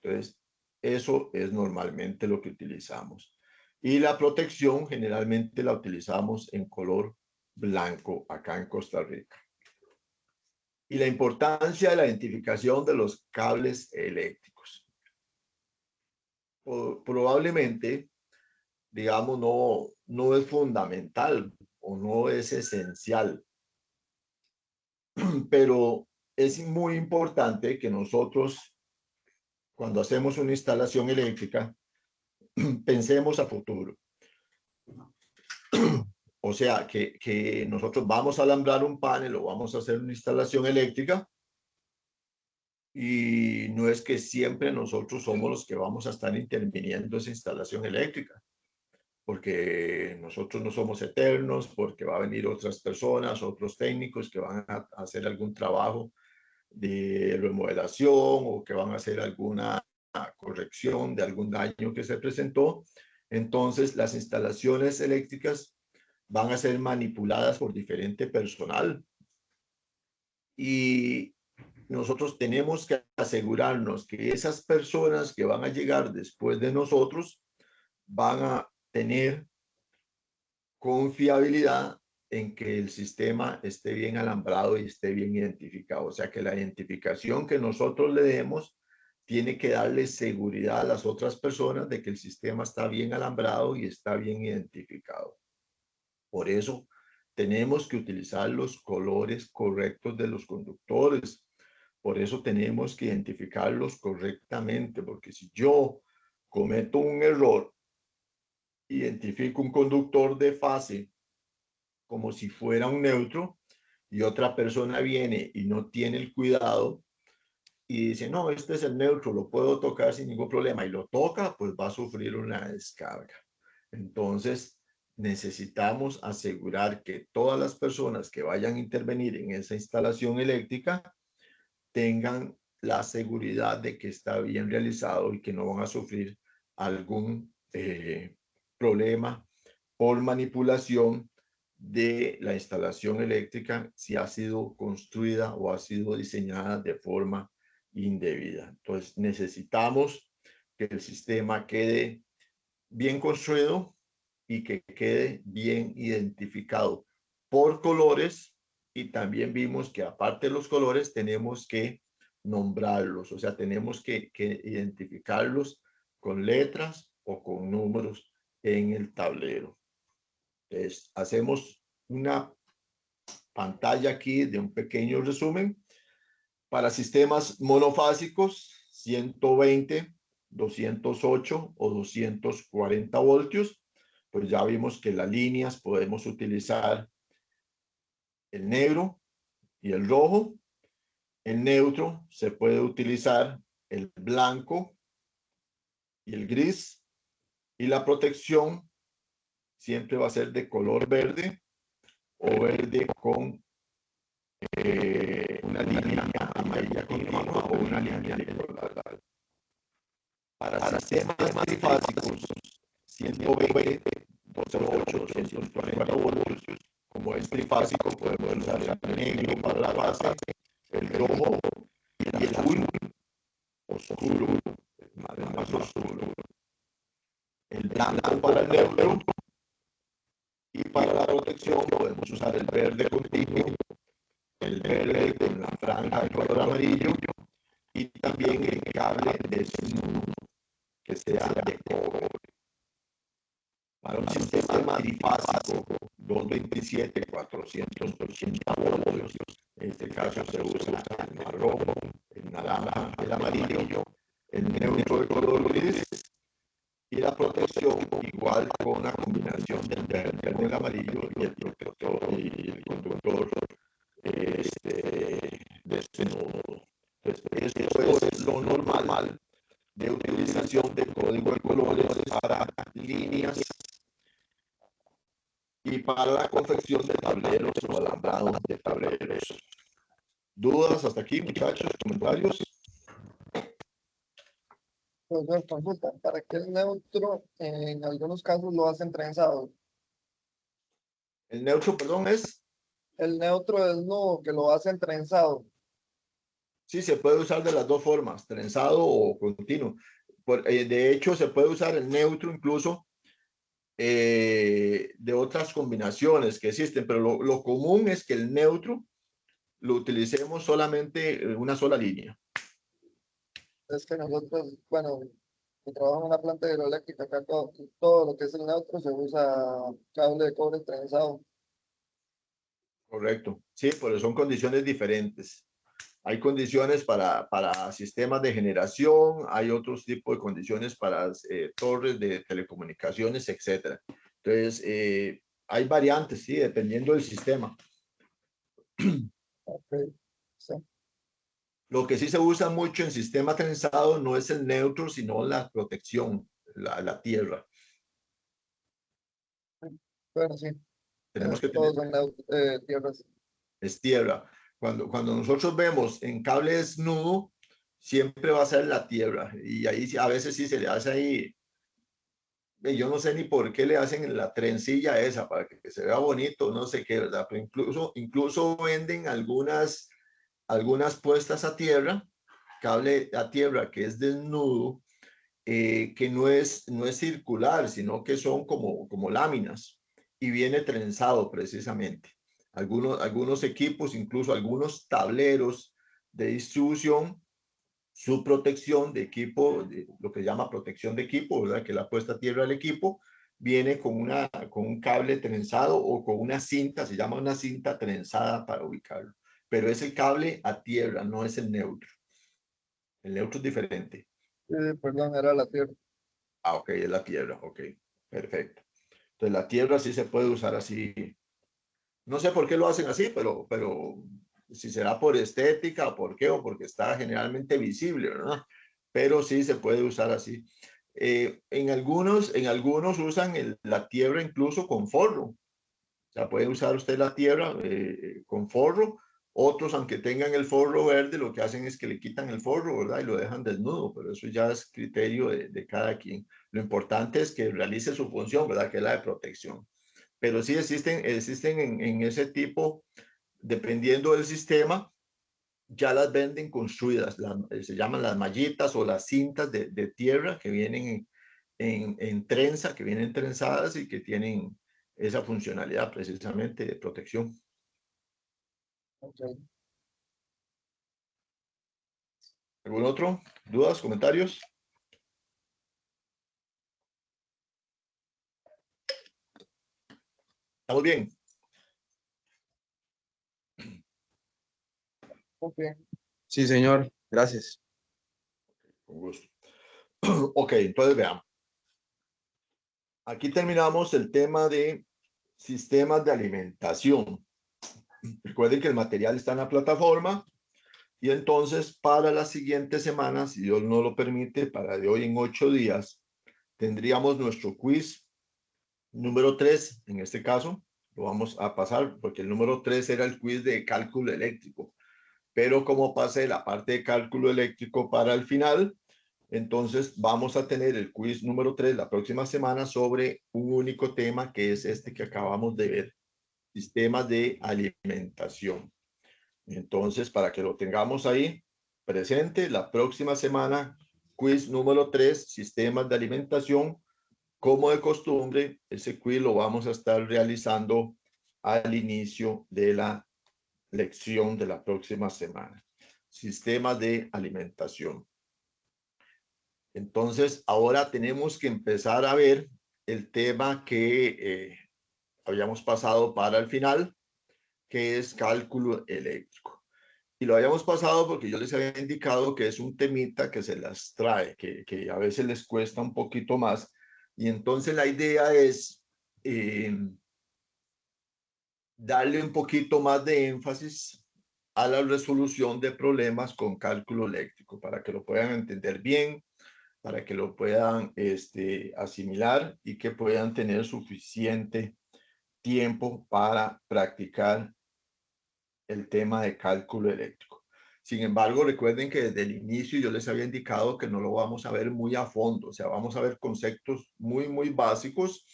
S3: Entonces, eso es normalmente lo que utilizamos. Y la protección generalmente la utilizamos en color blanco acá en Costa Rica. Y la importancia de la identificación de los cables eléctricos. Probablemente, digamos, no es fundamental o no es esencial, pero es muy importante que nosotros, cuando hacemos una instalación eléctrica, pensemos a futuro. O sea, que nosotros vamos a alambrar un panel o vamos a hacer una instalación eléctrica, y no es que siempre nosotros somos los que vamos a estar interviniendo esa instalación eléctrica, porque nosotros no somos eternos, porque va a venir otras personas, otros técnicos que van a hacer algún trabajo de remodelación o que van a hacer alguna corrección de algún daño que se presentó. Entonces, las instalaciones eléctricas van a ser manipuladas por diferente personal, y nosotros tenemos que asegurarnos que esas personas que van a llegar después de nosotros van a tener confiabilidad en que el sistema esté bien alambrado y esté bien identificado. O sea, que la identificación que nosotros le demos tiene que darle seguridad a las otras personas de que el sistema está bien alambrado y está bien identificado. Por eso tenemos que utilizar los colores correctos de los conductores. Por eso tenemos que identificarlos correctamente, porque si yo cometo un error, identifico un conductor de fase como si fuera un neutro, y otra persona viene y no tiene el cuidado y dice, no, este es el neutro, lo puedo tocar sin ningún problema, y lo toca, pues va a sufrir una descarga. Entonces, necesitamos asegurar que todas las personas que vayan a intervenir en esa instalación eléctrica tengan la seguridad de que está bien realizado y que no van a sufrir algún problema por manipulación de la instalación eléctrica si ha sido construida o ha sido diseñada de forma indebida. Entonces necesitamos que el sistema quede bien construido y que quede bien identificado por colores, y también vimos que aparte de los colores tenemos que nombrarlos, o sea, tenemos que identificarlos con letras o con números en el tablero. Entonces, hacemos una pantalla aquí de un pequeño resumen. Para sistemas monofásicos, 120, 208 o 240 voltios, pues ya vimos que las líneas podemos utilizar el negro y el rojo. En neutro se puede utilizar el blanco y el gris, y la protección siempre va a ser de color verde o verde con una línea amarilla continua o una línea de color. Para sistemas trifásicos, 120, 208, 240 voltios, como es trifásico, podemos usar el negro para la base, el rojo y el azul oscuro, más oscuro, el blanco para el neutro, y para la protección podemos usar el verde continuo, el verde con la franja de color amarillo, y también el cable de snudo que sea de cobre. Para un sistema trifásico 227, 480 voltios, en este caso se usa el marrón, el naranja, el amarillo, el neutro de color gris, y la protección igual con la combinación del verde con el amarillo y el protector y el conductor de este nodo. Entonces, esto es lo normal de utilización de código de colores para líneas y para la confección de tableros o alambrados de tableros. ¿Dudas hasta aquí, muchachos? ¿Comentarios?
S2: Pues bueno, consulta, ¿para qué el neutro en algunos casos lo hacen trenzado?
S3: El neutro, perdón, es...
S2: El neutro es nudo que lo hacen trenzado.
S3: Sí, se puede usar de las dos formas, trenzado o continuo. De hecho, se puede usar el neutro incluso de otras combinaciones que existen, pero lo común es que el neutro lo utilicemos solamente en una sola línea.
S2: Es que nosotros, bueno, que trabajo en una planta hidroeléctrica, acá todo lo que es el neutro se usa cable de cobre trenzado.
S3: Correcto. Sí, pero son condiciones diferentes. Hay condiciones para sistemas de generación, hay otros tipos de condiciones para torres de telecomunicaciones, etcétera. Entonces, hay variantes, sí, dependiendo del sistema.
S2: Okay. Sí.
S3: Lo que sí se usa mucho en sistema trenzado no es el neutro, sino la protección, la tierra.
S2: Bueno, sí,
S3: Tenemos que tener,
S2: todos son tierras.
S3: es tierra. Cuando nosotros vemos en cables nudo, siempre va a ser la tierra. Y ahí a veces sí se le hace ahí. Yo no sé ni por qué le hacen la trencilla esa para que se vea bonito, no sé qué, ¿verdad? Pero incluso venden algunas puestas a tierra, cable a tierra que es desnudo, que no es circular, sino que son como láminas, y viene trenzado precisamente. Algunos equipos, incluso algunos tableros de distribución, su protección de equipo, lo que se llama protección de equipo, ¿verdad? Que la puesta a tierra del equipo viene con un cable trenzado o con una cinta, se llama una cinta trenzada para ubicarlo, pero es el cable a tierra, no es el neutro. El neutro es diferente.
S2: Perdón, era la tierra.
S3: Ah, ok, es la tierra, ok, perfecto. Entonces la tierra sí se puede usar así. No sé por qué lo hacen así, pero si será por estética o por qué, o porque está generalmente visible, ¿verdad? Pero sí se puede usar así. En algunos usan la tierra incluso con forro. O sea, puede usar usted la tierra con forro Otros, aunque tengan el forro verde, lo que hacen es que le quitan el forro, ¿verdad? Y lo dejan desnudo, pero eso ya es criterio de cada quien. Lo importante es que realice su función, ¿verdad? Que es la de protección. Pero sí existen en ese tipo, dependiendo del sistema, ya las venden construidas, se llaman las mallitas o las cintas de tierra que vienen en trenza, que vienen trenzadas y que tienen esa funcionalidad precisamente de protección.
S2: Okay.
S3: ¿Algún otro? ¿Dudas? ¿Comentarios? ¿Estamos bien?
S2: Muy bien.
S1: Sí, señor. Gracias.
S3: Con gusto. Ok, entonces veamos. Aquí terminamos el tema de sistemas de alimentación. Recuerden que el material está en la plataforma y entonces para las siguientes semanas, si Dios nos lo permite, para de hoy en 8 días, tendríamos nuestro quiz número 3, en este caso, lo vamos a pasar porque el número 3 era el quiz de cálculo eléctrico, pero como pasé la parte de cálculo eléctrico para el final, entonces vamos a tener el quiz número 3 la próxima semana sobre un único tema que es este que acabamos de ver, sistemas de alimentación. Entonces, para que lo tengamos ahí presente, la próxima semana, quiz número 3, sistemas de alimentación. Como de costumbre, ese quiz lo vamos a estar realizando al inicio de la lección de la próxima semana. Sistemas de alimentación. Entonces, ahora tenemos que empezar a ver el tema que habíamos pasado para el final, que es cálculo eléctrico. Y lo habíamos pasado porque yo les había indicado que es un temita que se las trae, que a veces les cuesta un poquito más. Y entonces la idea es darle un poquito más de énfasis a la resolución de problemas con cálculo eléctrico para que lo puedan entender bien, para que lo puedan asimilar y que puedan tener suficiente tiempo para practicar el tema de cálculo eléctrico. Sin embargo, recuerden que desde el inicio yo les había indicado que no lo vamos a ver muy a fondo, o sea, vamos a ver conceptos muy básicos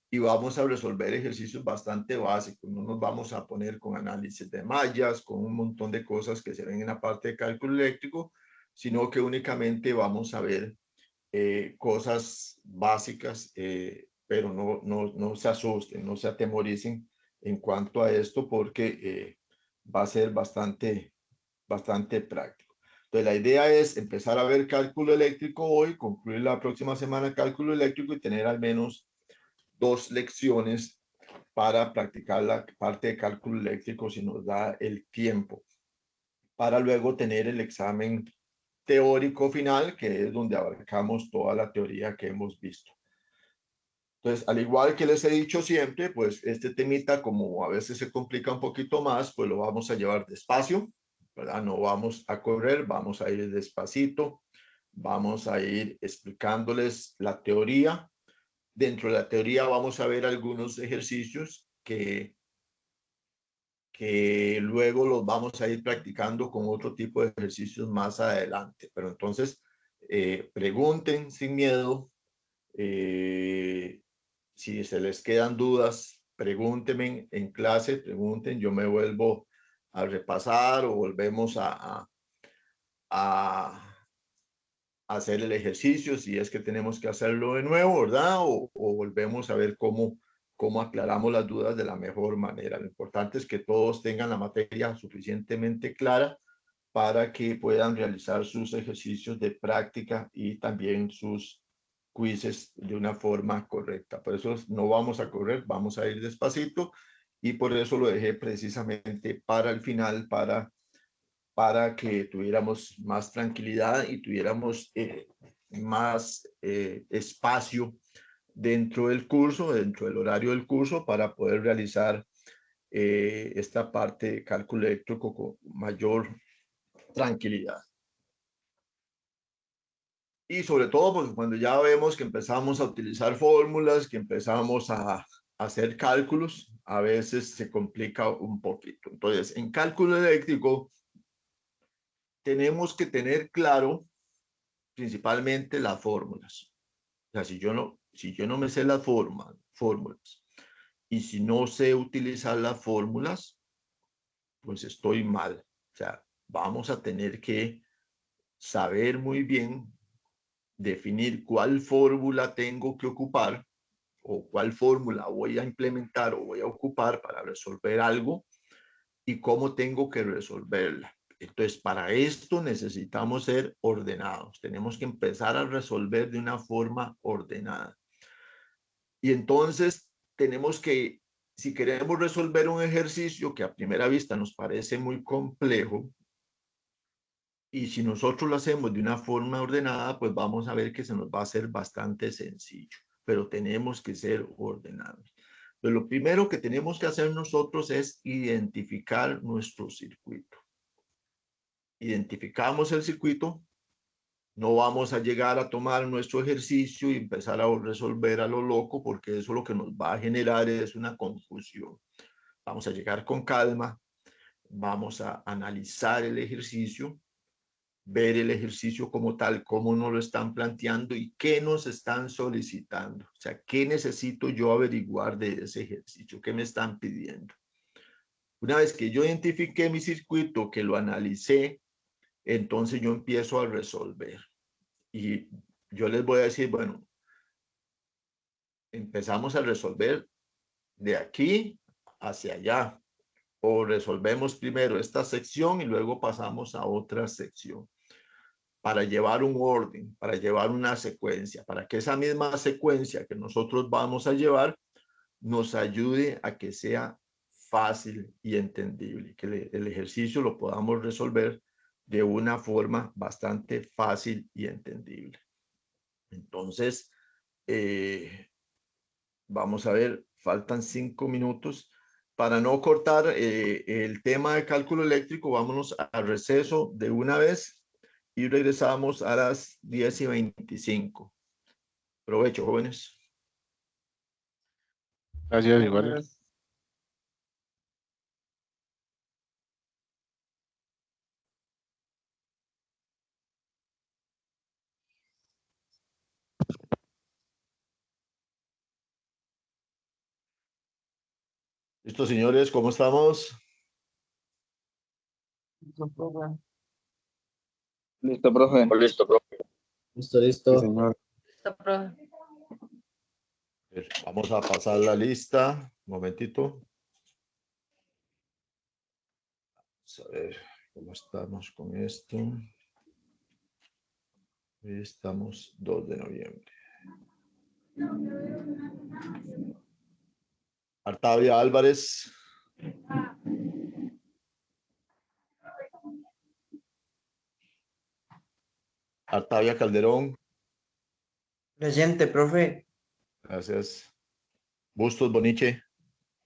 S3: y vamos a resolver ejercicios bastante básicos. No nos vamos a poner con análisis de mallas, con un montón de cosas que se ven en la parte de cálculo eléctrico, sino que únicamente vamos a ver cosas básicas, pero no se asusten, no se atemoricen en cuanto a esto, porque va a ser bastante práctico. Entonces, la idea es empezar a ver cálculo eléctrico hoy, concluir la próxima semana cálculo eléctrico y tener al menos 2 lecciones para practicar la parte de cálculo eléctrico si nos da el tiempo, para luego tener el examen teórico final, que es donde abarcamos toda la teoría que hemos visto. Entonces, al igual que les he dicho siempre, pues este temita, como a veces se complica un poquito más, pues lo vamos a llevar despacio, ¿verdad? No vamos a correr, vamos a ir despacito, vamos a ir explicándoles la teoría. Dentro de la teoría vamos a ver algunos ejercicios que luego los vamos a ir practicando con otro tipo de ejercicios más adelante. Pero entonces, pregunten sin miedo. Si se les quedan dudas, pregúntenme en clase, pregunten, yo me vuelvo a repasar o volvemos a hacer el ejercicio si es que tenemos que hacerlo de nuevo, ¿verdad? O volvemos a ver cómo aclaramos las dudas de la mejor manera. Lo importante es que todos tengan la materia suficientemente clara para que puedan realizar sus ejercicios de práctica y también sus quizzes de una forma correcta. Por eso no vamos a correr, vamos a ir despacito y por eso lo dejé precisamente para el final, para que tuviéramos más tranquilidad y tuviéramos más espacio dentro del curso, dentro del horario del curso, para poder realizar esta parte de cálculo eléctrico con mayor tranquilidad. Y sobre todo, porque cuando ya vemos que empezamos a utilizar fórmulas, que empezamos a hacer cálculos, a veces se complica un poquito. Entonces, en cálculo eléctrico, tenemos que tener claro principalmente las fórmulas. O sea, si yo no me sé las fórmulas y si no sé utilizar las fórmulas, pues estoy mal. O sea, vamos a tener que saber muy bien definir cuál fórmula tengo que ocupar o cuál fórmula voy a implementar o voy a ocupar para resolver algo y cómo tengo que resolverla. Entonces, para esto necesitamos ser ordenados. Tenemos que empezar a resolver de una forma ordenada. Y entonces tenemos que, si queremos resolver un ejercicio que a primera vista nos parece muy complejo, y si nosotros lo hacemos de una forma ordenada, pues vamos a ver que se nos va a hacer bastante sencillo, pero tenemos que ser ordenados. Pero lo primero que tenemos que hacer nosotros es identificar nuestro circuito. Identificamos el circuito, no vamos a llegar a tomar nuestro ejercicio y empezar a resolver a lo loco, porque eso lo que nos va a generar es una confusión. Vamos a llegar con calma, vamos a analizar el ejercicio, ver el ejercicio como tal, cómo nos lo están planteando y qué nos están solicitando. O sea, qué necesito yo averiguar de ese ejercicio, qué me están pidiendo. Una vez que yo identifiqué mi circuito, que lo analicé, entonces yo empiezo a resolver. Y yo les voy a decir, bueno, empezamos a resolver de aquí hacia allá. O resolvemos primero esta sección y luego pasamos a otra sección. Para llevar un orden, para llevar una secuencia, para que esa misma secuencia que nosotros vamos a llevar nos ayude a que sea fácil y entendible, que el ejercicio lo podamos resolver de una forma bastante fácil y entendible. Entonces, vamos a ver, faltan 5 minutos. Para no cortar el tema de cálculo eléctrico, vámonos al receso de una vez y regresamos a las 10:25. Provecho, jóvenes.
S5: Gracias, igual.
S3: Listo, señores, ¿cómo estamos?
S2: Listo, profe.
S5: Listo, profe.
S1: Listo, profe. Listo, listo.
S5: Sí, señor.
S6: Listo, profe.
S3: Vamos a pasar la lista. Un momentito. Vamos a ver cómo estamos con esto. Hoy estamos 2 de noviembre. Artavia Álvarez. Artavia Calderón.
S7: Presente, profe.
S3: Gracias. Bustos Boniche.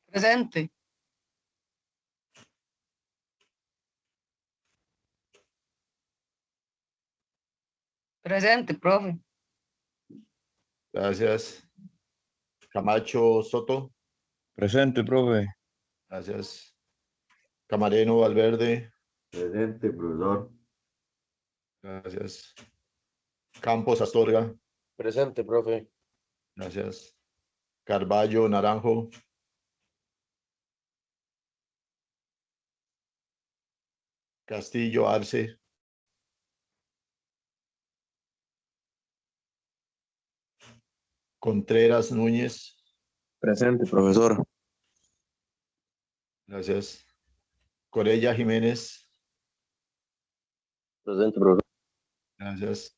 S6: Presente. Presente, profe.
S3: Gracias. Camacho Soto.
S5: Presente, profe.
S3: Gracias. Camareno Valverde.
S1: Presente, profesor.
S3: Gracias. Campos Astorga.
S1: Presente, profe.
S3: Gracias. Carballo Naranjo. Castillo Arce. Contreras Núñez.
S1: Presente, profesor.
S3: Gracias. Corella Jiménez.
S1: Presente, profesor.
S3: Gracias.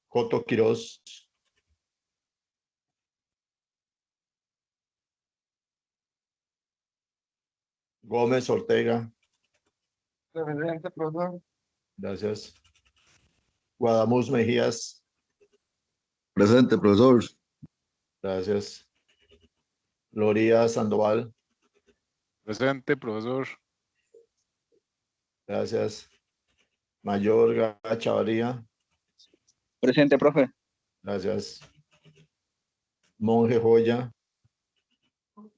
S3: Coto Quiroz. Gómez Ortega.
S2: Presente, profesor.
S3: Gracias. Guadamuz Mejías.
S8: Presente, profesor.
S3: Gracias. Loría Sandoval.
S5: Presente, profesor.
S3: Gracias. Mayor Chavarría.
S5: Presente, profe.
S3: Gracias. Monje Joya.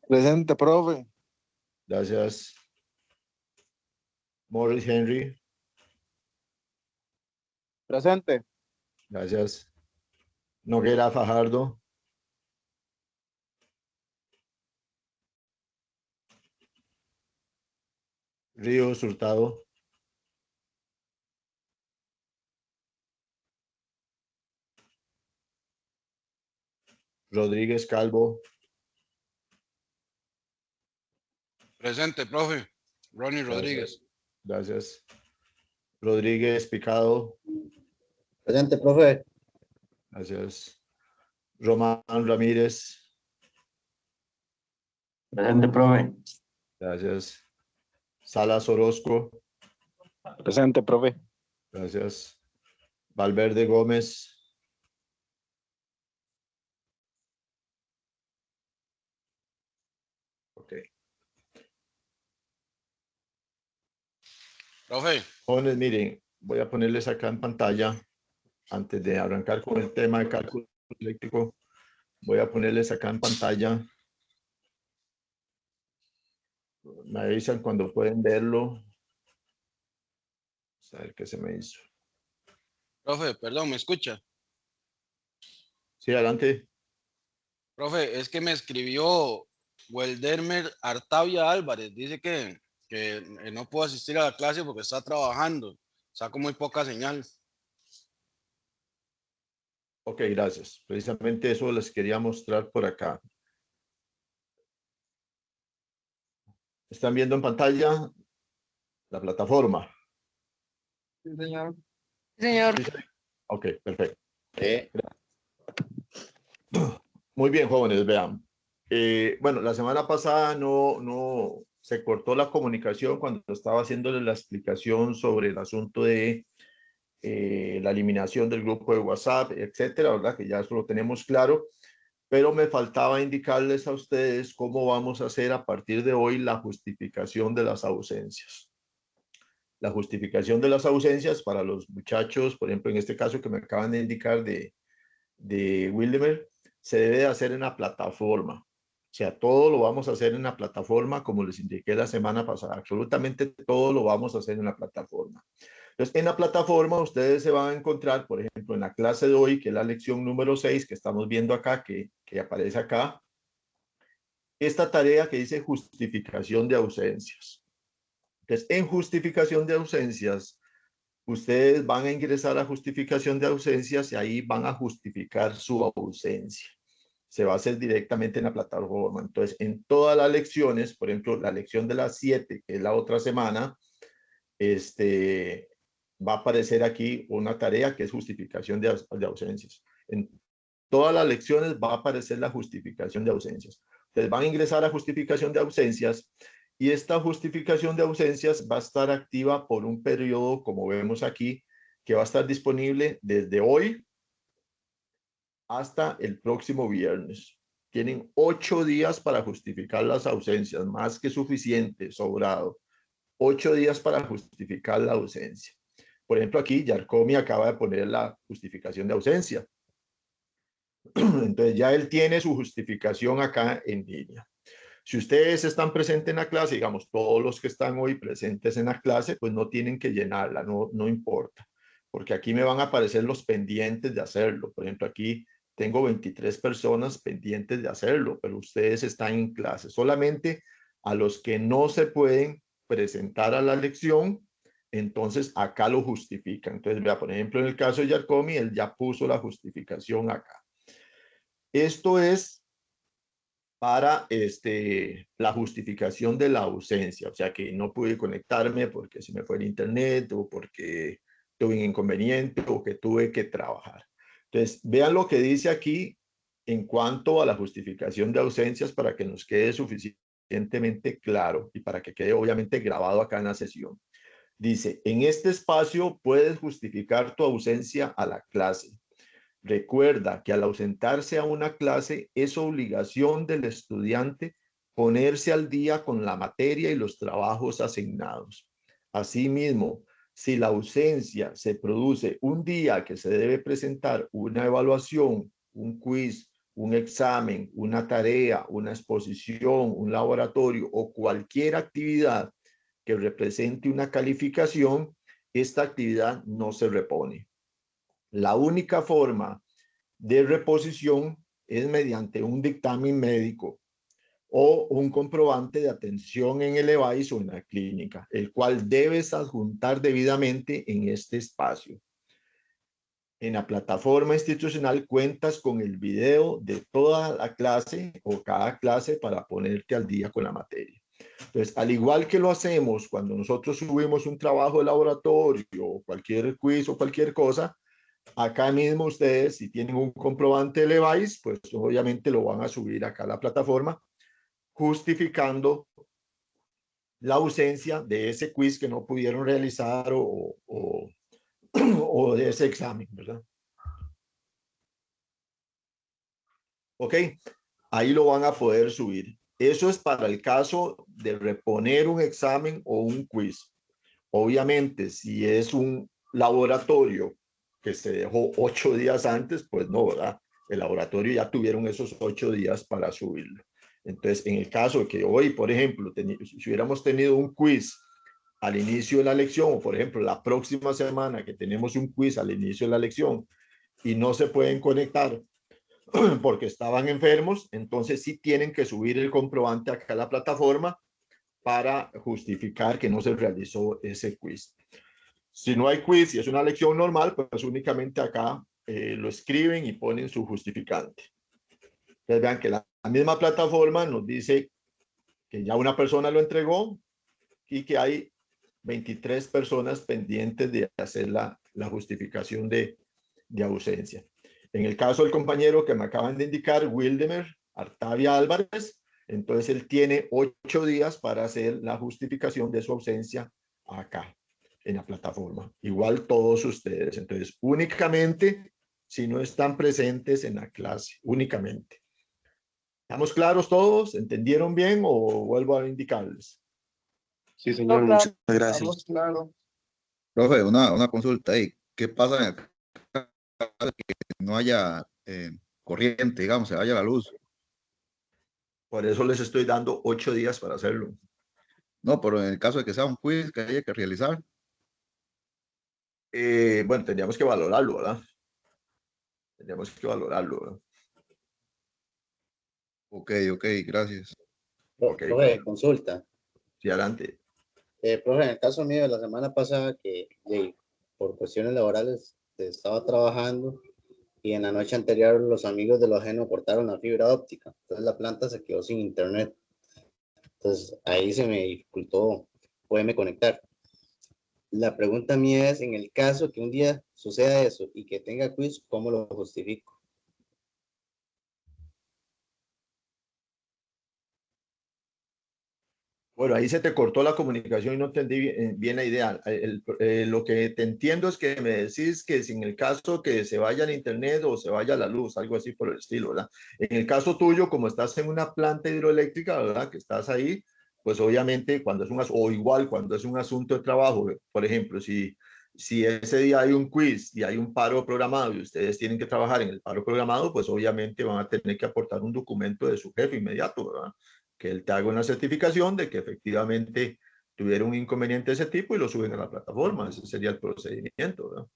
S5: Presente, profe.
S3: Gracias. Morris Henry.
S5: Presente.
S3: Gracias. Noguera Fajardo. Ríos Hurtado. Rodríguez Calvo.
S4: Presente, profe. Ronnie Rodríguez.
S3: Gracias. Rodríguez Picado.
S7: Presente, profe.
S3: Gracias. Román Ramírez.
S7: Presente, profe.
S3: Gracias. Salas Orozco.
S5: Presente, profe.
S3: Gracias. Valverde Gómez. Ok.
S4: Profe,
S3: Jóvenes, miren, voy a ponerles acá en pantalla, antes de arrancar con el tema de cálculo eléctrico, voy a ponerles acá en pantalla. Me avisan cuando pueden verlo. Vamos a ver qué se me hizo.
S4: profe, perdón, ¿me escucha?
S3: Sí, adelante.
S4: Profe, es que me escribió Weldermer Artavia Álvarez. Dice que no puedo asistir a la clase porque está trabajando. Saco muy poca señal.
S3: Ok, gracias. Precisamente eso les quería mostrar por acá. ¿Están viendo en pantalla la plataforma?
S2: Sí, señor.
S6: Señor.
S3: Ok, perfecto. Muy bien, jóvenes, vean. Bueno, la semana pasada no se cortó la comunicación cuando estaba haciéndole la explicación sobre el asunto de la eliminación del grupo de WhatsApp, etcétera, ¿verdad? Que ya eso lo tenemos claro, pero me faltaba indicarles a ustedes cómo vamos a hacer a partir de hoy la justificación de las ausencias. La justificación de las ausencias para los muchachos, por ejemplo, en este caso que me acaban de indicar de Wildemer, se debe de hacer en la plataforma. O sea, todo lo vamos a hacer en la plataforma, como les indiqué la semana pasada. Absolutamente todo lo vamos a hacer en la plataforma. Entonces, en la plataforma ustedes se van a encontrar, por ejemplo, en la clase de hoy, que es la lección número 6, que estamos viendo acá, que aparece acá, esta tarea que dice justificación de ausencias. Entonces, en justificación de ausencias, ustedes van a ingresar a justificación de ausencias y ahí van a justificar su ausencia. Se va a hacer directamente en la plataforma. Entonces, en todas las lecciones, por ejemplo, la lección de las 7, que es la otra semana, va a aparecer aquí una tarea que es justificación de ausencias. En todas las lecciones va a aparecer la justificación de ausencias. Ustedes van a ingresar a justificación de ausencias y esta justificación de ausencias va a estar activa por un periodo, como vemos aquí, que va a estar disponible desde hoy hasta el próximo viernes. Tienen 8 días para justificar las ausencias, más que suficiente, sobrado. 8 días para justificar la ausencia. Por ejemplo, aquí Yarcomi acaba de poner la justificación de ausencia. Entonces ya él tiene su justificación acá en línea. Si ustedes están presentes en la clase, digamos, todos los que están hoy presentes en la clase, pues no tienen que llenarla, no importa, porque aquí me van a aparecer los pendientes de hacerlo. Por ejemplo, aquí tengo 23 personas pendientes de hacerlo, pero ustedes están en clase. Solamente a los que no se pueden presentar a la lección, entonces acá lo justifican. Entonces, vea, por ejemplo, en el caso de Yarcomi, él ya puso la justificación acá. Esto es para la justificación de la ausencia, o sea que no pude conectarme porque se me fue el internet o porque tuve un inconveniente o que tuve que trabajar. Entonces, vean lo que dice aquí en cuanto a la justificación de ausencias para que nos quede suficientemente claro y para que quede obviamente grabado acá en la sesión. Dice, en este espacio puedes justificar tu ausencia a la clase. Recuerda que al ausentarse a una clase es obligación del estudiante ponerse al día con la materia y los trabajos asignados. Asimismo, si la ausencia se produce un día que se debe presentar una evaluación, un quiz, un examen, una tarea, una exposición, un laboratorio o cualquier actividad que represente una calificación, esta actividad no se repone. La única forma de reposición es mediante un dictamen médico o un comprobante de atención en el EVAIS o en la clínica, el cual debes adjuntar debidamente en este espacio. En la plataforma institucional cuentas con el video de toda la clase o cada clase para ponerte al día con la materia. Entonces, al igual que lo hacemos cuando nosotros subimos un trabajo de laboratorio o cualquier quiz o cualquier cosa, acá mismo ustedes, si tienen un comprobante de EVAIS, pues obviamente lo van a subir acá a la plataforma, justificando la ausencia de ese quiz que no pudieron realizar o de ese examen, ¿verdad? Ok, ahí lo van a poder subir. Eso es para el caso de reponer un examen o un quiz. Obviamente, si es un laboratorio que se dejó 8 días antes, pues no, ¿verdad? El laboratorio ya tuvieron esos 8 días para subirlo. Entonces, en el caso de que hoy, por ejemplo, si hubiéramos tenido un quiz al inicio de la lección, o por ejemplo, la próxima semana que tenemos un quiz al inicio de la lección y no se pueden conectar porque estaban enfermos, entonces sí tienen que subir el comprobante acá a la plataforma para justificar que no se realizó ese quiz. Si no hay quiz y es una lección normal, pues únicamente acá lo escriben y ponen su justificante. Entonces vean que la misma plataforma nos dice que ya una persona lo entregó y que hay 23 personas pendientes de hacer la justificación de ausencia. En el caso del compañero que me acaban de indicar, Wildemer Artavia Álvarez, entonces él tiene 8 días para hacer la justificación de su ausencia acá en la plataforma. Igual todos ustedes. Entonces, únicamente si no están presentes en la clase, únicamente. ¿Estamos claros todos? ¿Entendieron bien o vuelvo a indicarles?
S1: Sí, señor,
S6: claro.
S1: muchas gracias.
S2: Estamos claro.
S8: Profe, una consulta ahí. ¿Qué pasa en el caso de que no haya corriente, digamos, se vaya la luz?
S3: Por eso les estoy dando 8 días para hacerlo.
S8: No, pero en el caso de que sea un quiz que haya que realizar.
S3: Bueno, tendríamos que valorarlo, ¿verdad? Tendríamos que valorarlo, ¿verdad?
S8: Ok, gracias.
S3: Ok,
S7: Profe, consulta.
S3: sí, adelante.
S7: Profe, en el caso mío de la semana pasada que por cuestiones laborales estaba trabajando y en la noche anterior los amigos de lo ajeno cortaron la fibra óptica. Entonces la planta se quedó sin internet. Entonces ahí se me dificultó poderme conectar. La pregunta mía es, en el caso que un día suceda eso y que tenga quiz, ¿cómo lo justifico?
S3: Bueno, ahí se te cortó la comunicación y no entendí bien la idea. Lo que te entiendo es que me decís que si en el caso que se vaya el internet o se vaya la luz, algo así por el estilo, ¿verdad? En el caso tuyo, como estás en una planta hidroeléctrica, ¿verdad? Que estás ahí, pues obviamente cuando es o igual cuando es un asunto de trabajo, por ejemplo, si ese día hay un quiz y hay un paro programado y ustedes tienen que trabajar en el paro programado, pues obviamente van a tener que aportar un documento de su jefe inmediato, ¿verdad? Que él te haga una certificación de que efectivamente tuvieron un inconveniente de ese tipo y lo suben a la plataforma. Ese sería el procedimiento, ¿verdad?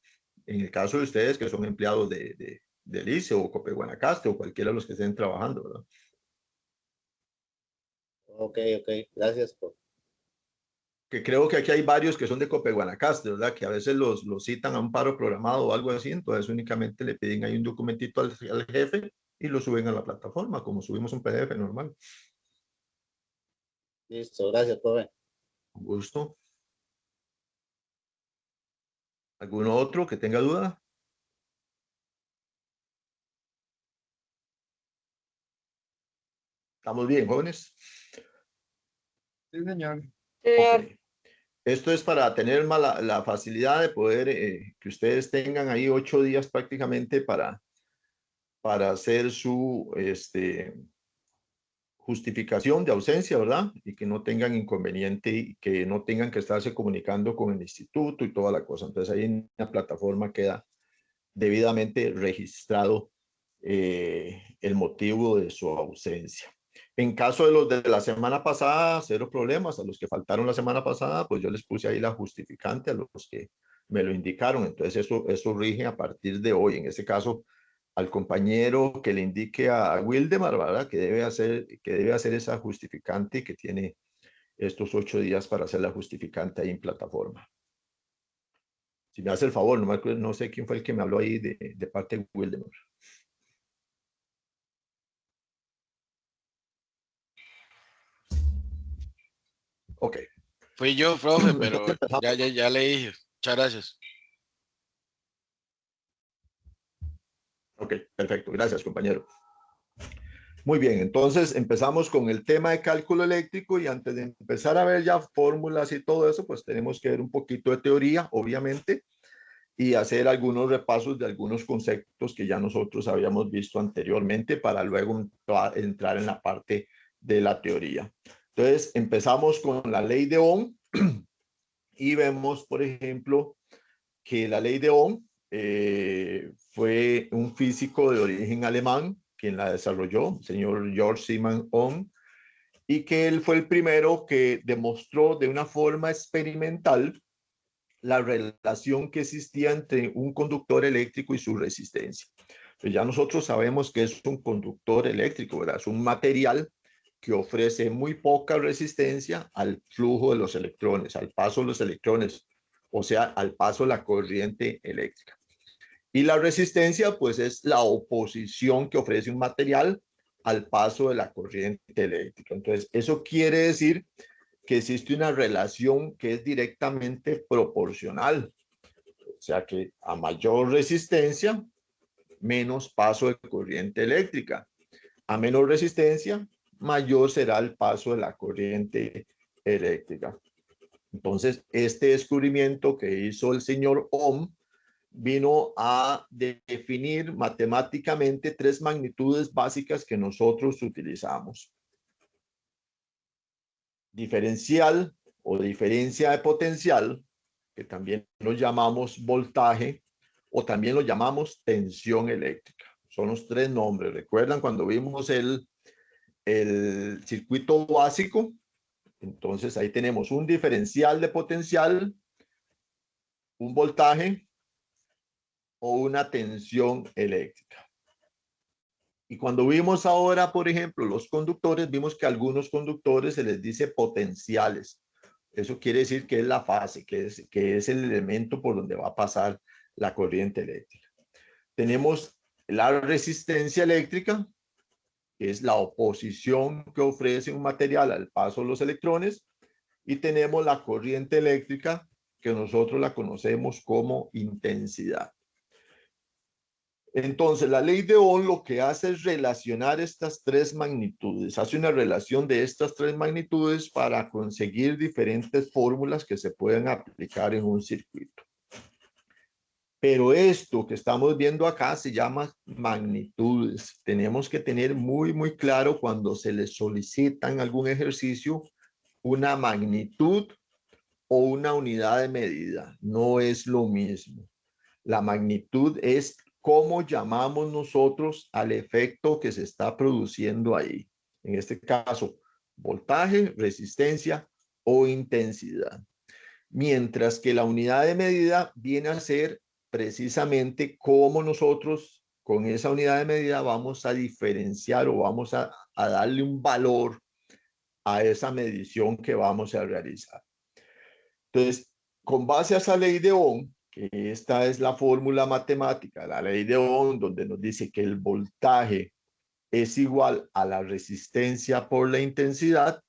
S3: En el caso de ustedes que son empleados del ICE o Cope Guanacaste o cualquiera de los que estén trabajando, ¿verdad?
S7: Ok, gracias por...
S3: Que creo que aquí hay varios que son de Cope Guanacaste, ¿verdad? Que a veces los citan a un paro programado o algo así, entonces únicamente le piden ahí un documentito al jefe y lo suben a la plataforma, como subimos un PDF normal.
S7: Listo, gracias, profe.
S3: Con gusto. ¿Alguno otro que tenga duda? ¿Estamos bien, jóvenes?
S2: Sí, señor.
S6: Señor,
S3: Ok. Esto es para tener la facilidad de poder que ustedes tengan ahí 8 días prácticamente para hacer su justificación de ausencia, ¿verdad? Y que no tengan inconveniente y que no tengan que estarse comunicando con el instituto y toda la cosa. Entonces ahí en la plataforma queda debidamente registrado el motivo de su ausencia. En caso de los de la semana pasada, cero problemas. A los que faltaron la semana pasada, pues yo les puse ahí la justificante a los que me lo indicaron. Entonces eso rige a partir de hoy. En ese caso, al compañero que le indique a Wildemar, ¿verdad? Que debe hacer esa justificante y que tiene estos 8 días para hacer la justificante ahí en plataforma. Si me hace el favor, no sé quién fue el que me habló ahí de parte de Wildemar. Ok.
S4: Fui yo, profe, pero ya le dije. Muchas gracias.
S3: Ok, perfecto. Gracias, compañero. Muy bien, entonces empezamos con el tema de cálculo eléctrico y antes de empezar a ver ya fórmulas y todo eso, pues tenemos que ver un poquito de teoría, obviamente, y hacer algunos repasos de algunos conceptos que ya nosotros habíamos visto anteriormente para luego entrar en la parte de la teoría. Entonces, empezamos con la ley de Ohm y vemos, por ejemplo, que la ley de Ohm fue un físico de origen alemán quien la desarrolló, el señor Georg Siemens Ohm, y que él fue el primero que demostró de una forma experimental la relación que existía entre un conductor eléctrico y su resistencia. Pues ya nosotros sabemos que es un conductor eléctrico, ¿verdad? Es un material que ofrece muy poca resistencia al flujo de los electrones, al paso de los electrones, o sea, al paso de la corriente eléctrica. Y la resistencia, pues, es la oposición que ofrece un material al paso de la corriente eléctrica. Entonces, eso quiere decir que existe una relación que es directamente proporcional. O sea que a mayor resistencia, menos paso de corriente eléctrica. A menor resistencia, mayor será el paso de la corriente eléctrica. Entonces, este descubrimiento que hizo el señor Ohm vino a definir matemáticamente 3 magnitudes básicas que nosotros utilizamos. Diferencial o diferencia de potencial, que también lo llamamos voltaje o también lo llamamos tensión eléctrica. Son los 3 nombres. ¿Recuerdan cuando vimos el circuito básico? Entonces ahí tenemos un diferencial de potencial, un voltaje o una tensión eléctrica. Y cuando vimos ahora, por ejemplo, los conductores, vimos que a algunos conductores se les dice potenciales. Eso quiere decir que es la fase, que es el elemento por donde va a pasar la corriente eléctrica. Tenemos la resistencia eléctrica, que es la oposición que ofrece un material al paso de los electrones. Y tenemos la corriente eléctrica, que nosotros la conocemos como intensidad. Entonces, la ley de Ohm lo que hace es relacionar estas 3 magnitudes, hace una relación de estas 3 magnitudes para conseguir diferentes fórmulas que se pueden aplicar en un circuito. Pero esto que estamos viendo acá se llama magnitudes. Tenemos que tener muy claro cuando se les solicita en algún ejercicio una magnitud o una unidad de medida. No es lo mismo. La magnitud es cómo llamamos nosotros al efecto que se está produciendo ahí. En este caso, voltaje, resistencia o intensidad. Mientras que la unidad de medida viene a ser precisamente cómo nosotros con esa unidad de medida vamos a diferenciar o vamos a darle un valor a esa medición que vamos a realizar. Entonces, con base a esa ley de Ohm, que esta es la fórmula matemática, la ley de Ohm, donde nos dice que el voltaje es igual a la resistencia por la intensidad,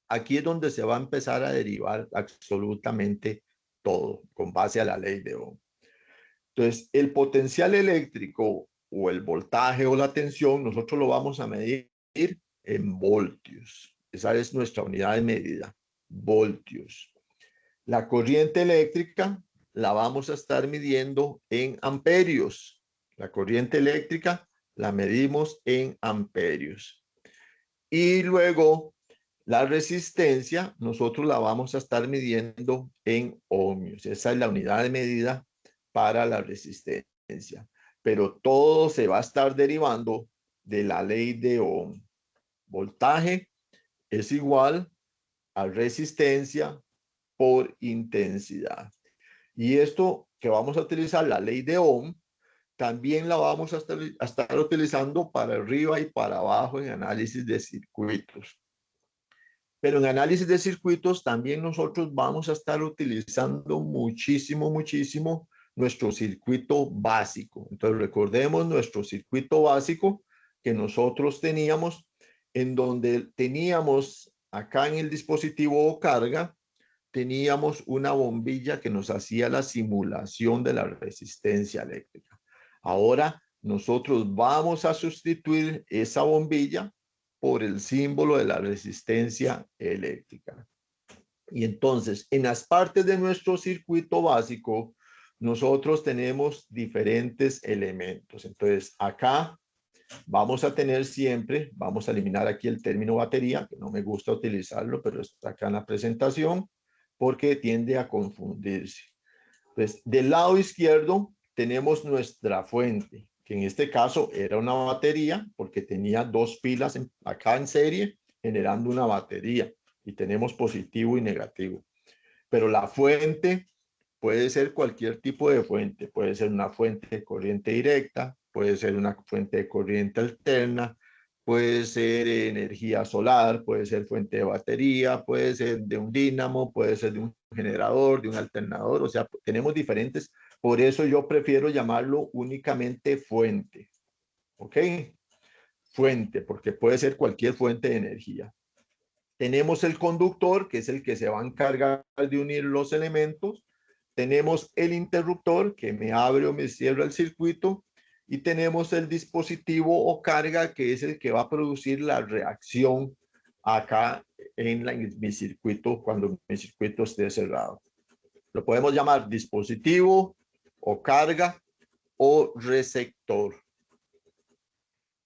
S3: aquí es donde se va a empezar a derivar absolutamente todo, con base a la ley de Ohm. Entonces, el potencial eléctrico o el voltaje o la tensión, nosotros lo vamos a medir en voltios. Esa es nuestra unidad de medida, voltios. La corriente eléctrica la vamos a estar midiendo en amperios. La corriente eléctrica la medimos en amperios. Y luego la resistencia nosotros la vamos a estar midiendo en ohmios. Esa es la unidad de medida para la resistencia. pero todo se va a estar derivando de la ley de Ohm. Voltaje es igual a resistencia por intensidad. Y esto que vamos a utilizar, la ley de Ohm, también la vamos a estar utilizando para arriba y para abajo en análisis de circuitos. Pero en análisis de circuitos también nosotros vamos a estar utilizando muchísimo nuestro circuito básico. Entonces recordemos nuestro circuito básico que nosotros teníamos, en donde teníamos acá en el dispositivo o carga, teníamos una bombilla que nos hacía la simulación de la resistencia eléctrica. Ahora nosotros vamos a sustituir esa bombilla por el símbolo de la resistencia eléctrica. Y entonces, en las partes de nuestro circuito básico, nosotros tenemos diferentes elementos. Entonces, acá vamos a tener siempre, vamos a eliminar aquí el término batería, que no me gusta utilizarlo, pero está acá en la presentación, porque tiende a confundirse. Entonces, del lado izquierdo tenemos nuestra fuente, que en este caso era una batería, porque tenía dos pilas acá en serie, generando una batería, y tenemos positivo y negativo. Pero la fuente puede ser cualquier tipo de fuente, puede ser una fuente de corriente directa, puede ser una fuente de corriente alterna, puede ser energía solar, puede ser fuente de batería, puede ser de un dínamo, puede ser de un generador, de un alternador, o sea, tenemos diferentes. Por eso yo prefiero llamarlo únicamente fuente, ¿ok? Fuente, porque puede ser cualquier fuente de energía. Tenemos el conductor, que es el que se va a encargar de unir los elementos. Tenemos el interruptor, que me abre o me cierra el circuito. Y tenemos el dispositivo o carga, que es el que va a producir la reacción acá en mi circuito, cuando mi circuito esté cerrado. Lo podemos llamar dispositivo o carga o receptor.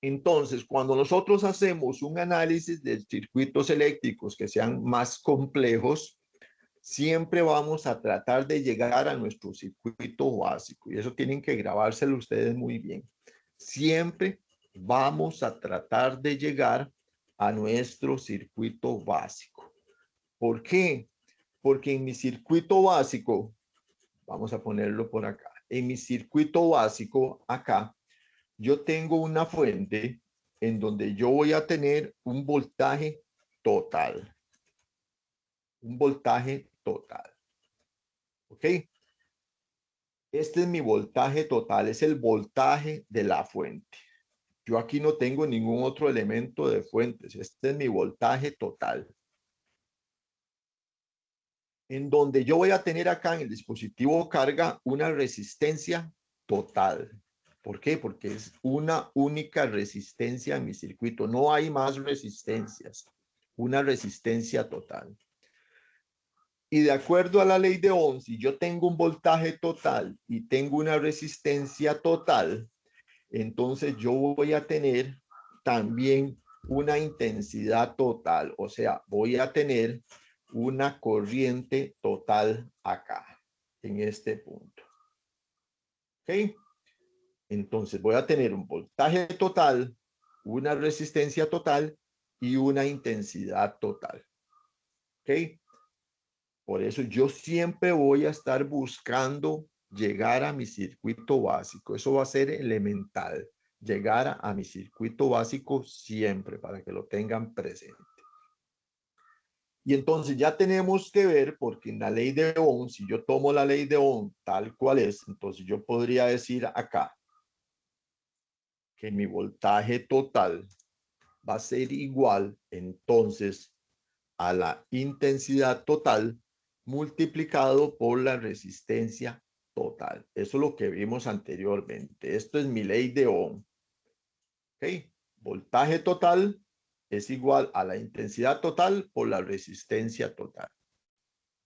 S3: Entonces, cuando nosotros hacemos un análisis de circuitos eléctricos que sean más complejos, siempre vamos a tratar de llegar a nuestro circuito básico. Y eso tienen que grabárselo ustedes muy bien. Siempre vamos a tratar de llegar a nuestro circuito básico. ¿Por qué? Porque en mi circuito básico, vamos a ponerlo por acá, en mi circuito básico acá, yo tengo una fuente en donde yo voy a tener un voltaje total. Un voltaje total. ¿Ok? Este es mi voltaje total, es el voltaje de la fuente. Yo aquí no tengo ningún otro elemento de fuentes. Este es mi voltaje total. En donde yo voy a tener acá en el dispositivo carga una resistencia total. ¿Por qué? Porque es una única resistencia en mi circuito. No hay más resistencias. Una resistencia total. Y de acuerdo a la ley de Ohm, si yo tengo un voltaje total y tengo una resistencia total, entonces yo voy a tener también una intensidad total. O sea, voy a tener una corriente total acá, en este punto. ¿Ok? Entonces voy a tener un voltaje total, una resistencia total y una intensidad total. ¿Ok? Por eso yo siempre voy a estar buscando llegar a mi circuito básico. Eso va a ser elemental. Llegar a mi circuito básico siempre, para que lo tengan presente. Y entonces ya tenemos que ver, porque en la ley de Ohm, si yo tomo la ley de Ohm tal cual es, entonces yo podría decir acá que mi voltaje total va a ser igual entonces a la intensidad total multiplicado por la resistencia total. Eso es lo que vimos anteriormente. Esto es mi ley de Ohm. ¿Ok? Voltaje total es igual a la intensidad total por la resistencia total.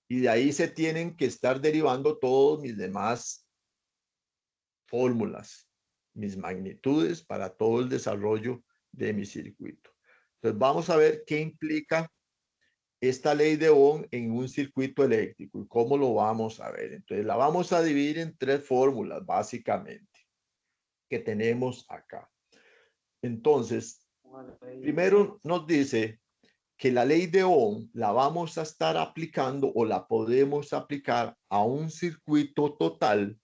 S3: Y de ahí se tienen que estar derivando todos mis demás fórmulas, mis magnitudes para todo el desarrollo de mi circuito. Entonces vamos a ver qué implica esta ley de Ohm en un circuito eléctrico y cómo lo vamos a ver. Entonces la vamos a dividir en tres fórmulas básicamente. que tenemos acá. Entonces, primero nos dice que la ley de Ohm la vamos a estar aplicando o la podemos aplicar a un circuito total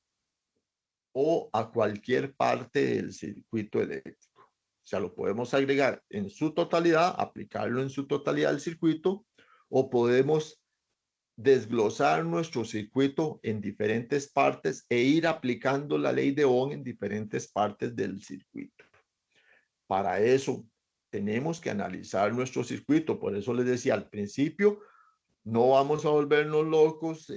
S3: o a cualquier parte del circuito eléctrico. O sea, lo podemos agregar en su totalidad, aplicarlo en su totalidad al circuito, o podemos desglosar nuestro circuito en diferentes partes e ir aplicando la ley de Ohm en diferentes partes del circuito. Para eso tenemos que analizar nuestro circuito. Por eso les decía al principio, no vamos a volvernos locos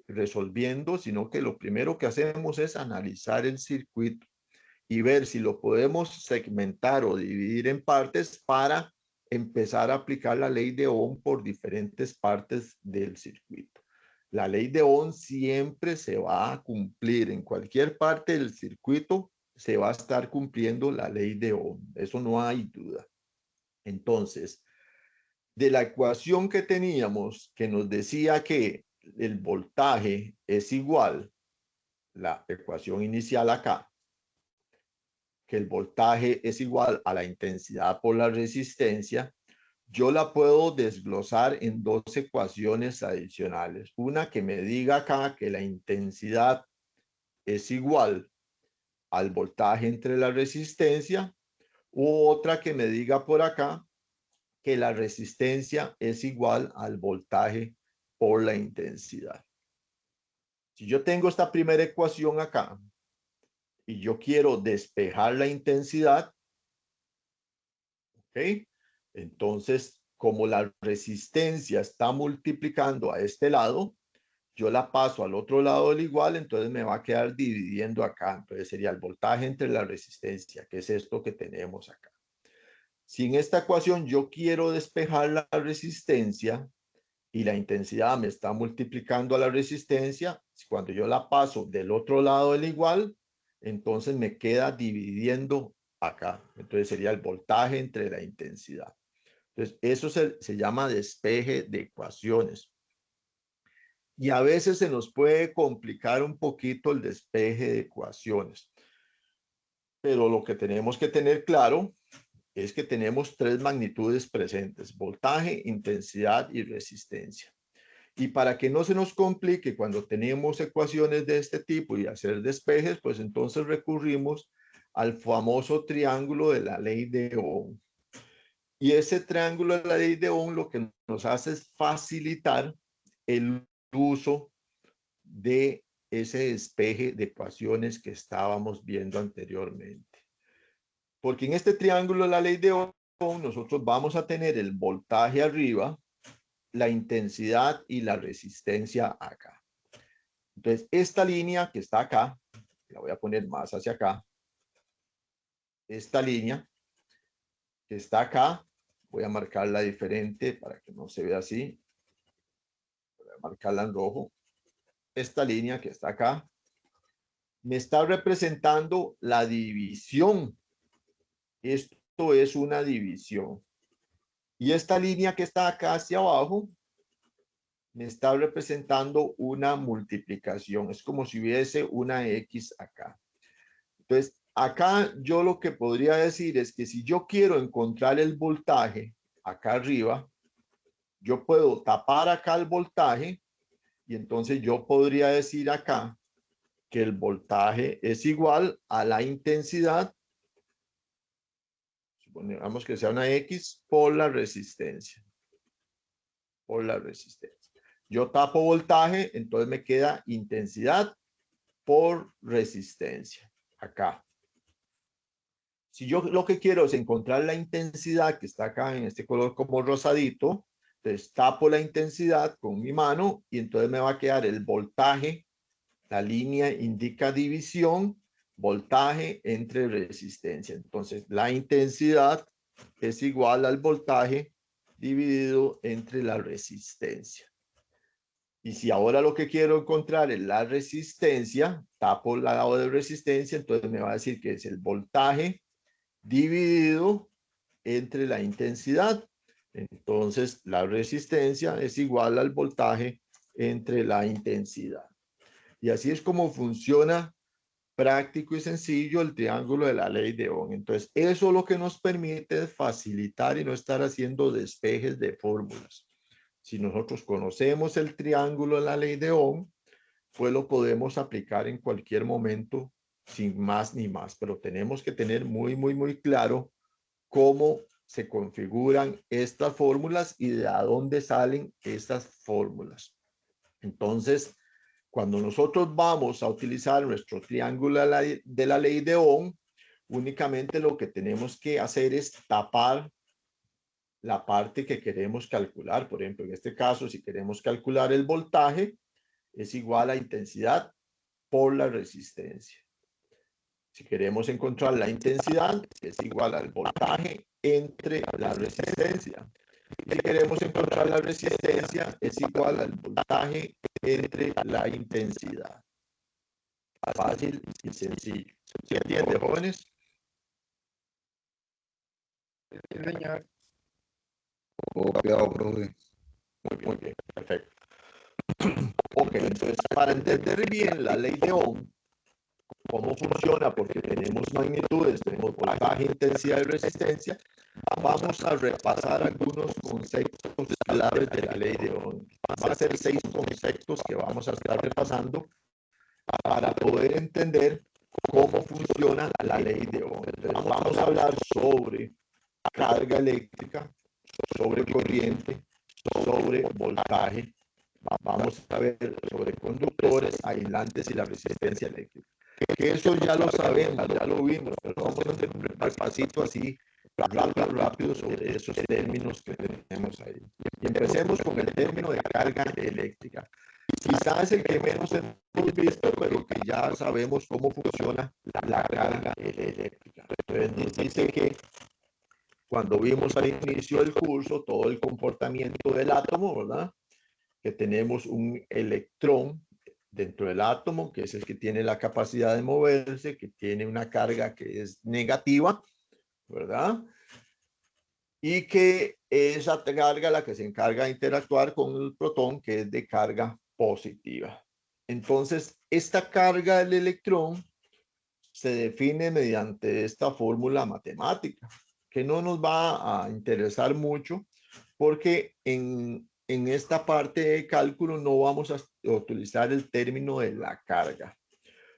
S3: resolviendo, sino que lo primero que hacemos es analizar el circuito y ver si lo podemos segmentar o dividir en partes para empezar a aplicar la ley de Ohm por diferentes partes del circuito. La ley de Ohm siempre se va a cumplir en cualquier parte del circuito, se va a estar cumpliendo la ley de Ohm. Eso no hay duda. Entonces, de la ecuación que teníamos que nos decía que el voltaje es igual, la ecuación inicial acá, que el voltaje es igual a la intensidad por la resistencia, yo la puedo desglosar en dos ecuaciones adicionales. Una que me diga acá que la intensidad es igual al voltaje entre la resistencia, u otra que me diga por acá que la resistencia es igual al voltaje por la intensidad. Si yo tengo esta primera ecuación acá y yo quiero despejar la intensidad, ¿ok? Entonces, como la resistencia está multiplicando a este lado, yo la paso al otro lado del igual, entonces me va a quedar dividiendo acá. Entonces sería el voltaje entre la resistencia, que es esto que tenemos acá. Si en esta ecuación yo quiero despejar la resistencia y la intensidad me está multiplicando a la resistencia, cuando yo la paso del otro lado del igual, entonces me queda dividiendo acá. Entonces sería el voltaje entre la intensidad. Entonces eso se llama despeje de ecuaciones. Y a veces se nos puede complicar un poquito el despeje de ecuaciones. Pero lo que tenemos que tener claro es que tenemos tres magnitudes presentes: voltaje, intensidad y resistencia. Y para que no se nos complique cuando tenemos ecuaciones de este tipo y hacer despejes, pues entonces recurrimos al famoso triángulo de la ley de Ohm. Y ese triángulo de la ley de Ohm lo que nos hace es facilitar el uso de ese despeje de ecuaciones que estábamos viendo anteriormente. Porque en este triángulo de la ley de Ohm nosotros vamos a tener el voltaje arriba, la intensidad y la resistencia acá. Entonces, esta línea que está acá, la voy a poner más hacia acá. Esta línea que está acá, voy a marcarla diferente para que no se vea así. Voy a marcarla en rojo. Esta línea que está acá me está representando la división. Esto es una división. Y esta línea que está acá hacia abajo me está representando una multiplicación. Es como si hubiese una X acá. Entonces, acá yo lo que podría decir es que si yo quiero encontrar el voltaje acá arriba, yo puedo tapar acá el voltaje y entonces yo podría decir acá que el voltaje es igual a la intensidad, supongamos que sea una X, por la resistencia. Por la resistencia. Yo tapo voltaje, entonces me queda intensidad por resistencia. Acá. Si yo lo que quiero es encontrar la intensidad que está acá en este color como rosadito, entonces tapo la intensidad con mi mano y entonces me va a quedar el voltaje. La línea indica división, voltaje entre resistencia. Entonces la intensidad es igual al voltaje dividido entre la resistencia. Y si ahora lo que quiero encontrar es la resistencia, tapo el lado de resistencia, entonces me va a decir que es el voltaje dividido entre la intensidad. Entonces la resistencia es igual al voltaje entre la intensidad. Y así es como funciona práctico y sencillo el triángulo de la ley de Ohm. Entonces, eso lo que nos permite es facilitar y no estar haciendo despejes de fórmulas. Si nosotros conocemos el triángulo de la ley de Ohm, pues lo podemos aplicar en cualquier momento sin más ni más, pero tenemos que tener muy claro cómo se configuran estas fórmulas y de dónde salen estas fórmulas. Entonces, cuando nosotros vamos a utilizar nuestro triángulo de la ley de Ohm, únicamente lo que tenemos que hacer es tapar la parte que queremos calcular. Por ejemplo, en este caso, si queremos calcular el voltaje, es igual a intensidad por la resistencia. Si queremos encontrar la intensidad, es igual al voltaje entre la resistencia. Si queremos encontrar la resistencia, es igual al voltaje entre la intensidad. Fácil y sencillo. ¿Se entiende, jóvenes?
S2: Sí, señor.
S8: Copiado, profe.
S3: Muy bien, perfecto. Ok, entonces para entender bien la ley de Ohm, cómo funciona, porque tenemos magnitudes, tenemos voltaje, intensidad y resistencia, vamos a repasar algunos conceptos claves de la ley de Ohm. Van a ser 6 conceptos que vamos a estar repasando para poder entender cómo funciona la ley de Ohm. Entonces, vamos a hablar sobre carga eléctrica, sobre corriente, sobre voltaje. Vamos a ver sobre conductores, aislantes y la resistencia eléctrica. Que eso ya lo sabemos, ya lo vimos, pero vamos a hacer un repasito así rápido sobre esos términos que tenemos ahí. Y empecemos con el término de carga eléctrica. Quizás el que menos hemos visto, pero que ya sabemos cómo funciona la carga eléctrica. Entonces dice que cuando vimos al inicio del curso todo el comportamiento del átomo, ¿verdad? Que tenemos un electrón dentro del átomo, que es el que tiene la capacidad de moverse, que tiene una carga que es negativa, ¿verdad? Y que esa carga la que se encarga de interactuar con el protón, que es de carga positiva. Entonces, esta carga del electrón se define mediante esta fórmula matemática, que no nos va a interesar mucho, porque en esta parte de cálculo no vamos a utilizar el término de la carga.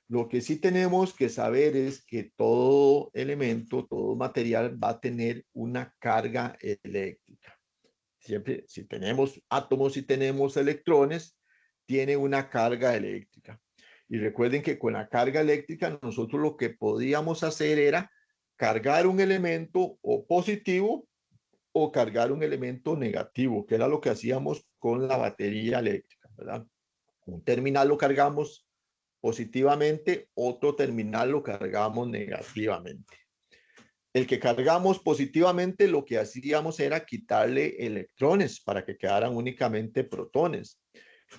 S3: Lo que sí tenemos que saber es que todo elemento, todo material va a tener una carga eléctrica. Siempre, si tenemos átomos y tenemos electrones, tiene una carga eléctrica. Y recuerden que con la carga eléctrica nosotros lo que podíamos hacer era cargar un elemento o positivo o cargar un elemento negativo, que era lo que hacíamos con la batería eléctrica, ¿verdad? Un terminal lo cargamos positivamente, otro terminal lo cargamos negativamente. El que cargamos positivamente, lo que hacíamos era quitarle electrones para que quedaran únicamente protones.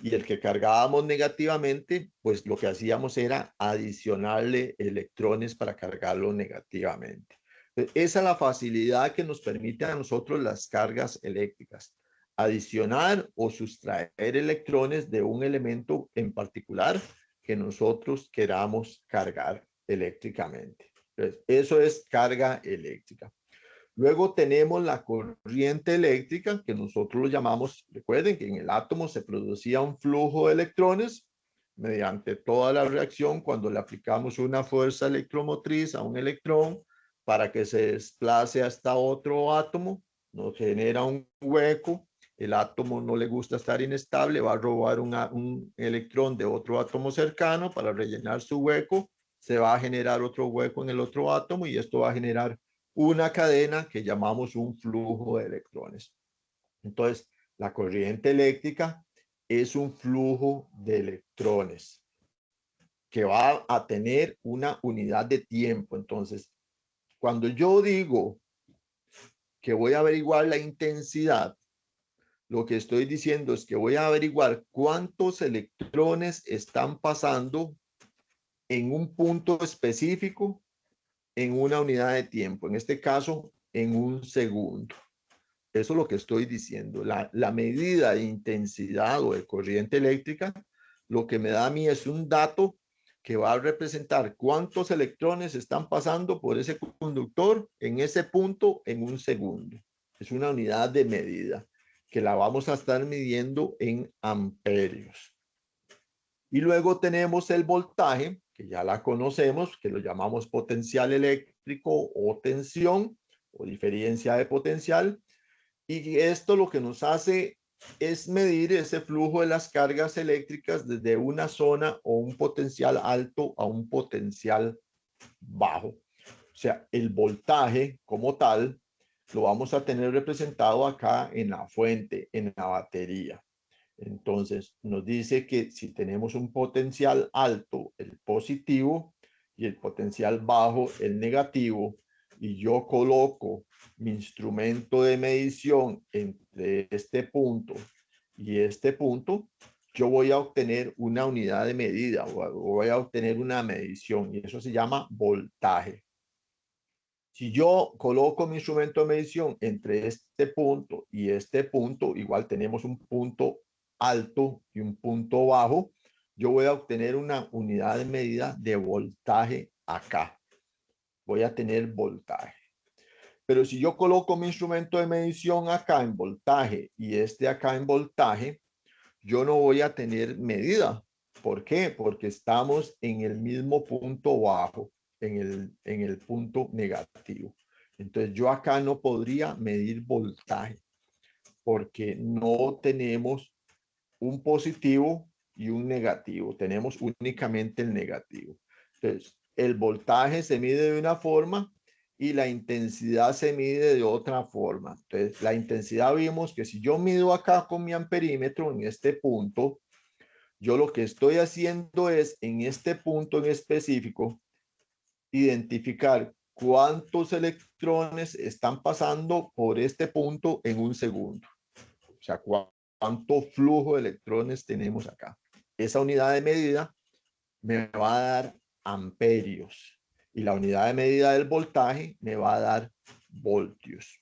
S3: Y el que cargábamos negativamente, pues lo que hacíamos era adicionarle electrones para cargarlo negativamente. Esa es la facilidad que nos permite a nosotros las cargas eléctricas. Adicionar o sustraer electrones de un elemento en particular que nosotros queramos cargar eléctricamente. Entonces, eso es carga eléctrica. Luego tenemos la corriente eléctrica, que nosotros lo llamamos, recuerden que en el átomo se producía un flujo de electrones mediante toda la reacción cuando le aplicamos una fuerza electromotriz a un electrón para que se desplace hasta otro átomo, nos genera un hueco, el átomo no le gusta estar inestable, va a robar un electrón de otro átomo cercano para rellenar su hueco, se va a generar otro hueco en el otro átomo y esto va a generar una cadena que llamamos un flujo de electrones. Entonces, la corriente eléctrica es un flujo de electrones que va a tener una unidad de tiempo. Entonces, cuando yo digo que voy a averiguar la intensidad, lo que estoy diciendo es que voy a averiguar cuántos electrones están pasando en un punto específico en una unidad de tiempo, en este caso, en un segundo. Eso es lo que estoy diciendo. La medida de intensidad o de corriente eléctrica, lo que me da a mí es un dato que va a representar cuántos electrones están pasando por ese conductor en ese punto en un segundo. Es una unidad de medida que la vamos a estar midiendo en amperios. Y luego tenemos el voltaje, que ya la conocemos, que lo llamamos potencial eléctrico o tensión o diferencia de potencial. Y esto lo que nos hace es medir ese flujo de las cargas eléctricas desde una zona o un potencial alto a un potencial bajo. O sea, el voltaje como tal lo vamos a tener representado acá en la fuente, en la batería. Entonces, nos dice que si tenemos un potencial alto, el positivo, y el potencial bajo, el negativo, y yo coloco mi instrumento de medición entre este punto y este punto, yo voy a obtener una unidad de medida, o voy a obtener una medición, y eso se llama voltaje. Si yo coloco mi instrumento de medición entre este punto y este punto, igual tenemos un punto alto y un punto bajo, yo voy a obtener una unidad de medida de voltaje acá. Voy a tener voltaje. Pero si yo coloco mi instrumento de medición acá en voltaje y este acá en voltaje, yo no voy a tener medida. ¿Por qué? Porque estamos en el mismo punto bajo, en el punto negativo. Entonces yo acá no podría medir voltaje porque no tenemos un positivo y un negativo. Tenemos únicamente el negativo. Entonces el voltaje se mide de una forma y la intensidad se mide de otra forma. Entonces, la intensidad vimos que si yo mido acá con mi amperímetro en este punto, yo lo que estoy haciendo es en este punto en específico identificar cuántos electrones están pasando por este punto en un segundo. O sea, cuánto flujo de electrones tenemos acá. Esa unidad de medida me va a dar amperios. Y la unidad de medida del voltaje me va a dar voltios.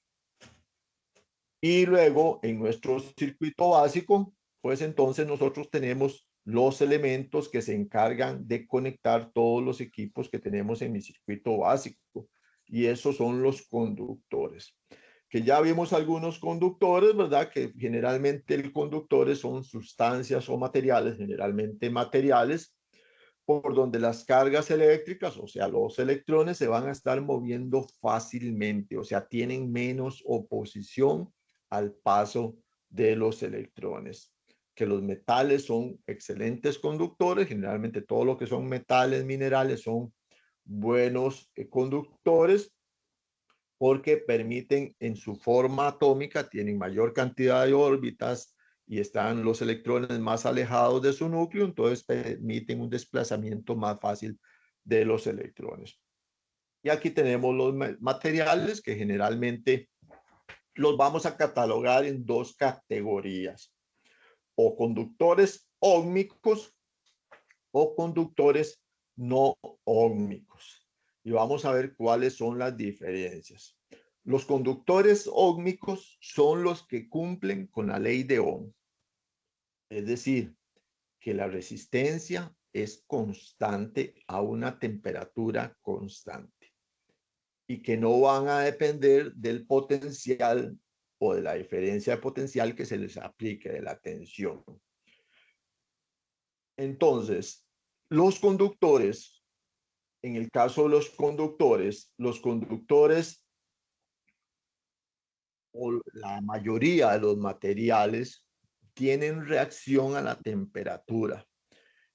S3: Y luego en nuestro circuito básico, pues entonces nosotros tenemos los elementos que se encargan de conectar todos los equipos que tenemos en mi circuito básico. Y esos son los conductores. Que ya vimos algunos conductores, ¿verdad? Que generalmente los conductores son sustancias o materiales, generalmente materiales, por donde las cargas eléctricas, o sea, los electrones se van a estar moviendo fácilmente, o sea, tienen menos oposición al paso de los electrones. Que los metales son excelentes conductores, generalmente todo lo que son metales, minerales son buenos conductores porque permiten en su forma atómica, tienen mayor cantidad de órbitas, y están los electrones más alejados de su núcleo, entonces permiten un desplazamiento más fácil de los electrones. Y aquí tenemos los materiales que generalmente los vamos a catalogar en dos categorías, o conductores óhmicos o conductores no óhmicos. Y vamos a ver cuáles son las diferencias. Los conductores óhmicos son los que cumplen con la ley de Ohm. Es decir, que la resistencia es constante a una temperatura constante y que no van a depender del potencial o de la diferencia de potencial que se les aplique, de la tensión. Entonces, los conductores, en el caso de los conductores o la mayoría de los materiales tienen reacción a la temperatura,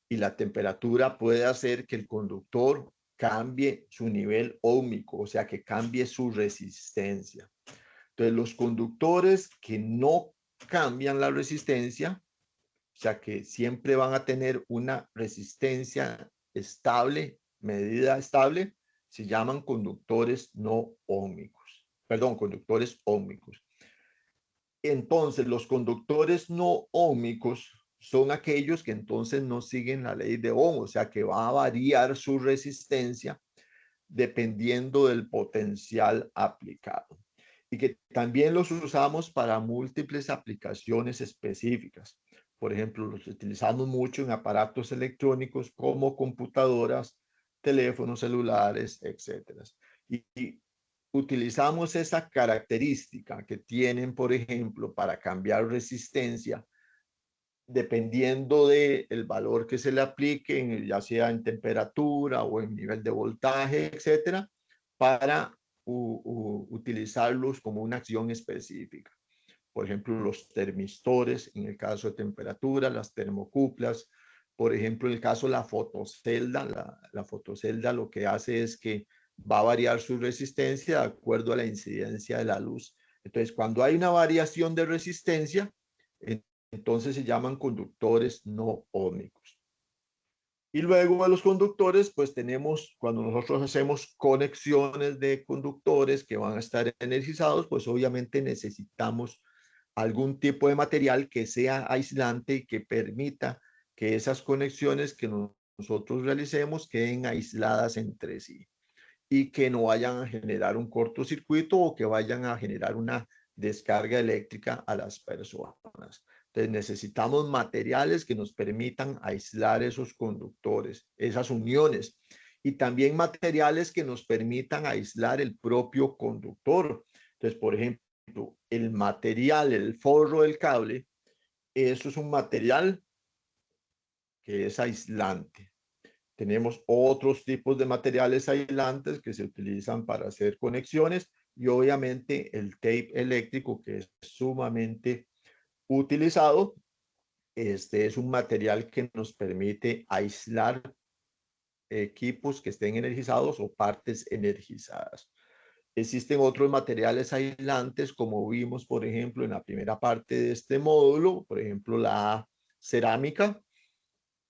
S3: y la temperatura puede hacer que el conductor cambie su nivel óhmico, o sea, que cambie su resistencia. Entonces, los conductores que no cambian la resistencia, o sea, que siempre van a tener una resistencia estable, medida estable, se llaman conductores no óhmicos. Perdón, conductores óhmicos. Entonces, los conductores no óhmicos son aquellos que entonces no siguen la ley de Ohm, o sea que va a variar su resistencia dependiendo del potencial aplicado. Y que también los usamos para múltiples aplicaciones específicas. por ejemplo, los utilizamos mucho en aparatos electrónicos como computadoras, teléfonos celulares, etcétera. Y utilizamos esa característica que tienen, por ejemplo, para cambiar resistencia, dependiendo del valor que se le aplique, ya sea en temperatura o en nivel de voltaje, etcétera, para utilizarlos como una acción específica. Por ejemplo, los termistores, en el caso de temperatura, las termocuplas, por ejemplo, en el caso de la fotocelda, la fotocelda lo que hace es que va a variar su resistencia de acuerdo a la incidencia de la luz. Entonces, cuando hay una variación de resistencia, entonces se llaman conductores no óhmicos. Y luego a los conductores, pues tenemos, cuando nosotros hacemos conexiones de conductores que van a estar energizados, pues obviamente necesitamos algún tipo de material que sea aislante y que permita que esas conexiones que nosotros realicemos queden aisladas entre sí y que no vayan a generar un cortocircuito o que vayan a generar una descarga eléctrica a las personas. Entonces necesitamos materiales que nos permitan aislar esos conductores, esas uniones, y también materiales que nos permitan aislar el propio conductor. Entonces, por ejemplo, el material, el forro del cable, eso es un material que es aislante. Tenemos otros tipos de materiales aislantes que se utilizan para hacer conexiones y obviamente el tape eléctrico, que es sumamente utilizado. Este es un material que nos permite aislar equipos que estén energizados o partes energizadas. Existen otros materiales aislantes, como vimos, por ejemplo, en la primera parte de este módulo, por ejemplo, la cerámica,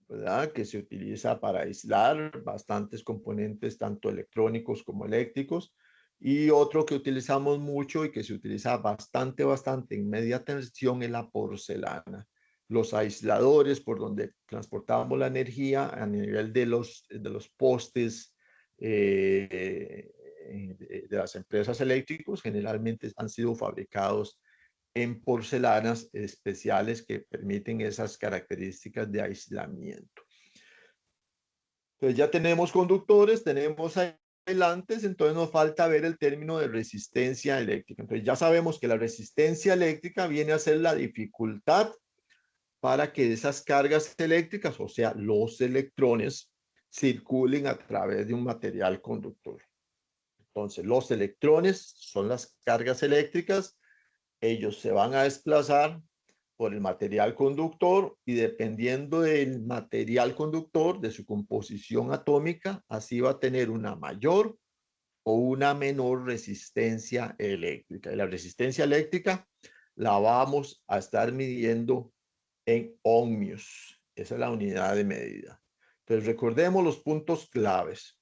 S3: ¿verdad? Que se utiliza para aislar bastantes componentes, tanto electrónicos como eléctricos. Y otro que utilizamos mucho y que se utiliza bastante en media tensión es la porcelana. Los aisladores por donde transportamos la energía a nivel de los postes de las empresas eléctricas generalmente han sido fabricados en porcelanas especiales que permiten esas características de aislamiento. Entonces ya tenemos conductores, tenemos aislantes, entonces nos falta ver el término de resistencia eléctrica. Entonces ya sabemos que la resistencia eléctrica viene a ser la dificultad para que esas cargas eléctricas, o sea, los electrones, circulen a través de un material conductor. Entonces los electrones son las cargas eléctricas, ellos se van a desplazar por el material conductor y dependiendo del material conductor, de su composición atómica, así va a tener una mayor o una menor resistencia eléctrica. Y la resistencia eléctrica la vamos a estar midiendo en ohmios. Esa es la unidad de medida. Entonces recordemos los puntos claves.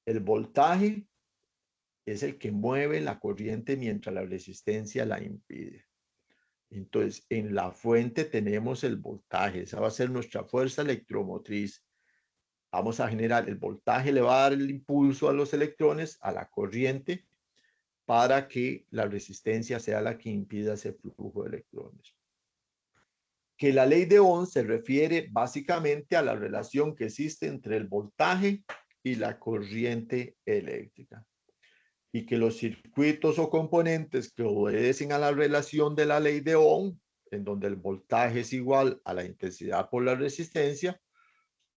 S3: El voltaje es el que mueve la corriente mientras la resistencia la impide. Entonces, en la fuente tenemos el voltaje. Esa va a ser nuestra fuerza electromotriz. Vamos a generar el voltaje, le va a dar el impulso a los electrones, a la corriente, para que la resistencia sea la que impida ese flujo de electrones. Que la ley de Ohm se refiere básicamente a la relación que existe entre el voltaje y la corriente eléctrica. Y que los circuitos o componentes que obedecen a la relación de la ley de Ohm, en donde el voltaje es igual a la intensidad por la resistencia,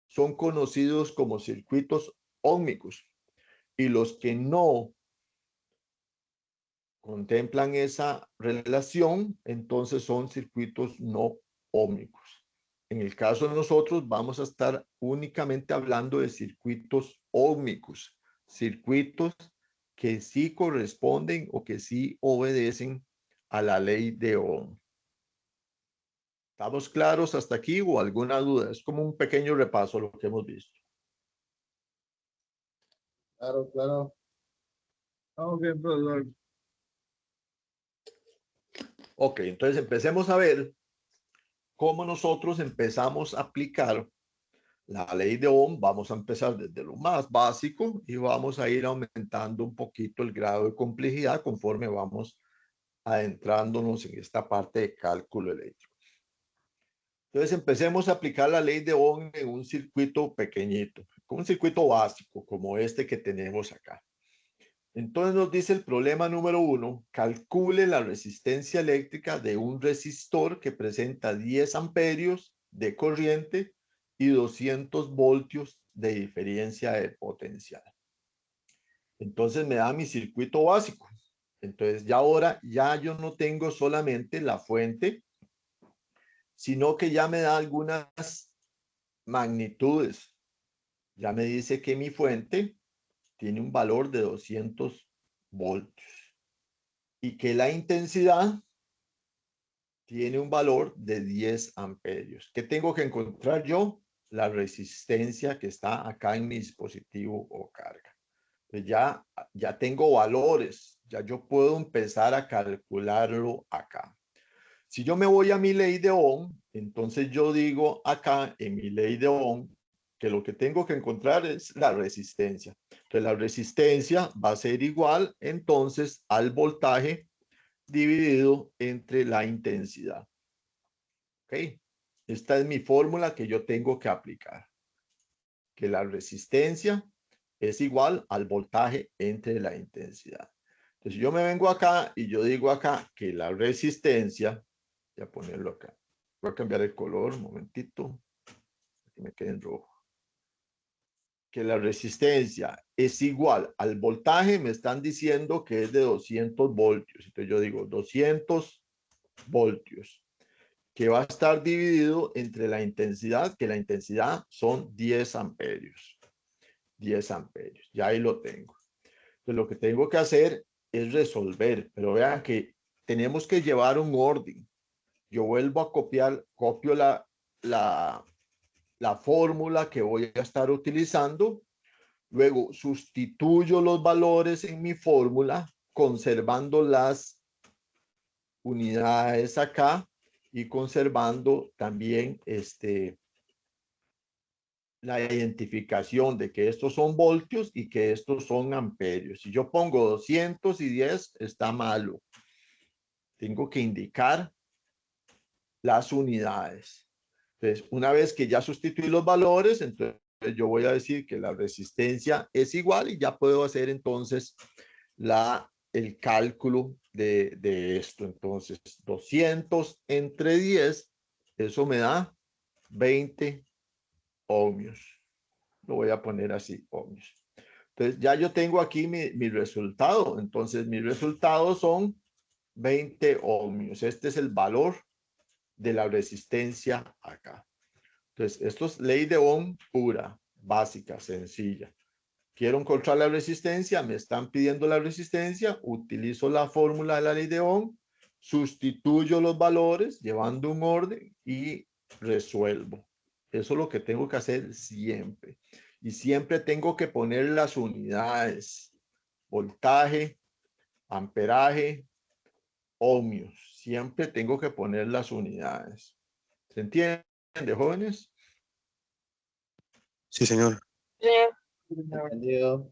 S3: son conocidos como circuitos óhmicos. Y los que no contemplan esa relación, entonces son circuitos no óhmicos. En el caso de nosotros, vamos a estar únicamente hablando de circuitos óhmicos, circuitos que sí corresponden o que sí obedecen a la ley de Ohm. ¿Estamos claros hasta aquí o alguna duda? Es como un pequeño repaso lo que hemos visto.
S2: Claro, claro.
S5: Vamos bien, profesor.
S3: Ok, entonces empecemos a ver cómo nosotros empezamos a aplicar la ley de Ohm. Vamos a empezar desde lo más básico y vamos a ir aumentando un poquito el grado de complejidad conforme vamos adentrándonos en esta parte de cálculo eléctrico. Entonces empecemos a aplicar la ley de Ohm en un circuito pequeñito, con un circuito básico como este que tenemos acá. Entonces nos dice el problema número 1, calcule la resistencia eléctrica de un resistor que presenta 10 amperios de corriente y 200 voltios de diferencia de potencial. Entonces me da mi circuito básico. Entonces ya ahora ya yo no tengo solamente la fuente, sino que ya me da algunas magnitudes. Ya me dice que mi fuente tiene un valor de 200 voltios y que la intensidad tiene un valor de 10 amperios. ¿Qué tengo que encontrar yo? La resistencia que está acá en mi dispositivo o carga. Pues ya tengo valores, ya yo puedo empezar a calcularlo acá. Si yo me voy a mi ley de Ohm, entonces yo digo acá en mi ley de Ohm que lo que tengo que encontrar es la resistencia. Entonces la resistencia va a ser igual entonces al voltaje dividido entre la intensidad. ¿Ok? Esta es mi fórmula que yo tengo que aplicar. Que la resistencia es igual al voltaje entre la intensidad. Entonces yo me vengo acá y yo digo acá que la resistencia, voy a ponerlo acá. Voy a cambiar el color, un momentito, que me quede en rojo. Que la resistencia es igual al voltaje, me están diciendo que es de 200 voltios. Entonces yo digo 200 voltios, que va a estar dividido entre la intensidad, que la intensidad son 10 amperios. 10 amperios, ya ahí lo tengo. Entonces lo que tengo que hacer es resolver, pero vean que tenemos que llevar un orden. Yo vuelvo a copio la fórmula que voy a estar utilizando. Luego sustituyo los valores en mi fórmula, conservando las unidades acá y conservando también la identificación de que estos son voltios y que estos son amperios. Si yo pongo 210, está malo. Tengo que indicar las unidades. Entonces, una vez que ya sustituí los valores, entonces yo voy a decir que la resistencia es igual y ya puedo hacer entonces el cálculo de esto. Entonces, 200 entre 10, eso me da 20 ohmios. Lo voy a poner así, ohmios. Entonces, ya yo tengo aquí mi resultado. Entonces, mis resultados son 20 ohmios. Este es el valor de la resistencia acá. Entonces, esto es ley de Ohm pura, básica, sencilla. Quiero encontrar la resistencia, me están pidiendo la resistencia, utilizo la fórmula de la ley de Ohm, sustituyo los valores llevando un orden y resuelvo. Eso es lo que tengo que hacer siempre. Y siempre tengo que poner las unidades, voltaje, amperaje, ohmios. Siempre tengo que poner las unidades. ¿Se entiende, jóvenes?
S1: Sí, señor.
S7: Entendido.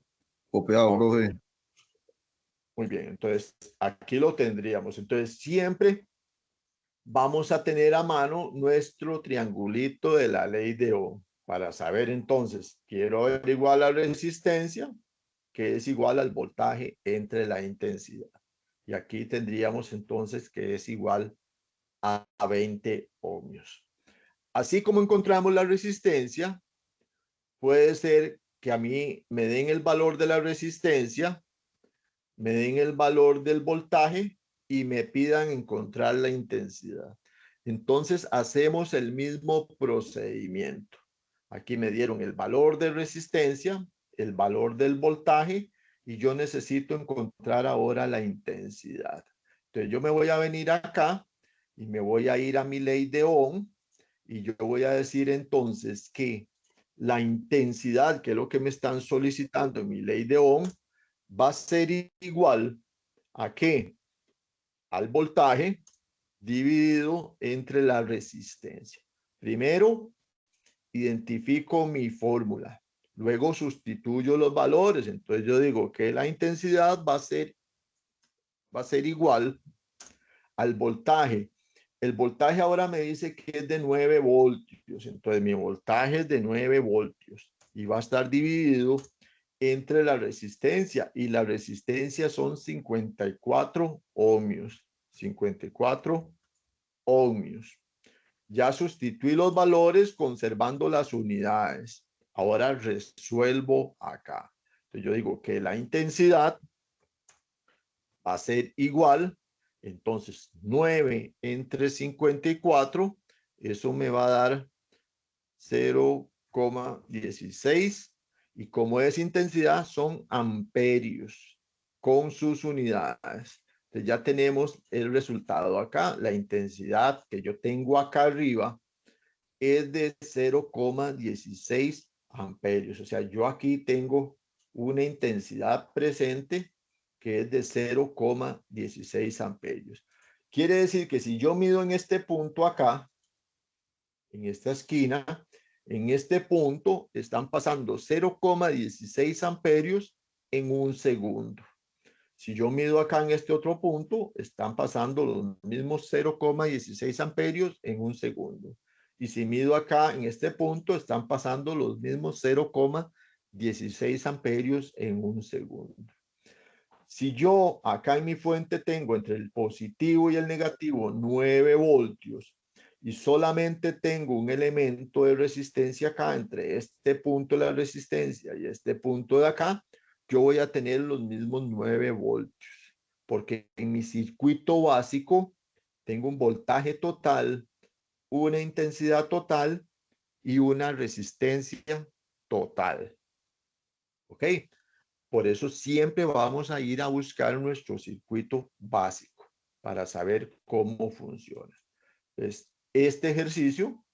S8: Copiado, profe.
S3: Muy bien, entonces aquí lo tendríamos. Entonces siempre vamos a tener a mano nuestro triangulito de la ley de Ohm para saber entonces, quiero averiguar la resistencia, que es igual al voltaje entre la intensidad. Y aquí tendríamos entonces que es igual a 20 ohmios. Así como encontramos la resistencia, puede ser que a mí me den el valor de la resistencia, me den el valor del voltaje y me pidan encontrar la intensidad. Entonces hacemos el mismo procedimiento. Aquí me dieron el valor de resistencia, el valor del voltaje y yo necesito encontrar ahora la intensidad. Entonces yo me voy a venir acá y me voy a ir a mi ley de Ohm y yo voy a decir entonces que la intensidad, que es lo que me están solicitando en mi ley de Ohm, va a ser igual a ¿qué? Al voltaje dividido entre la resistencia. Primero, identifico mi fórmula. Luego sustituyo los valores. Entonces yo digo que la intensidad va a ser igual al voltaje el voltaje ahora me dice que es de 9 voltios. Entonces mi voltaje es de 9 voltios y va a estar dividido entre la resistencia, y la resistencia son 54 ohmios. 54 ohmios. Ya sustituí los valores conservando las unidades. Ahora resuelvo acá. Entonces yo digo que la intensidad va a ser igual. Entonces 9 entre 54, eso me va a dar 0,16. Y como es intensidad, son amperios con sus unidades. Entonces ya tenemos el resultado acá. La intensidad que yo tengo acá arriba es de 0,16 amperios. O sea, yo aquí tengo una intensidad presente que es de 0,16 amperios. Quiere decir que si yo mido en este punto acá, en esta esquina, en este punto están pasando 0,16 amperios en un segundo. Si yo mido acá en este otro punto, están pasando los mismos 0,16 amperios en un segundo. Y si mido acá en este punto, están pasando los mismos 0,16 amperios en un segundo. Si yo acá en mi fuente tengo entre el positivo y el negativo 9 voltios y solamente tengo un elemento de resistencia acá entre este punto de la resistencia y este punto de acá, yo voy a tener los mismos 9 voltios, porque en mi circuito básico tengo un voltaje total, una intensidad total y una resistencia total. ¿Ok? Por eso siempre vamos a ir a buscar nuestro circuito básico para saber cómo funciona. Entonces, este ejercicio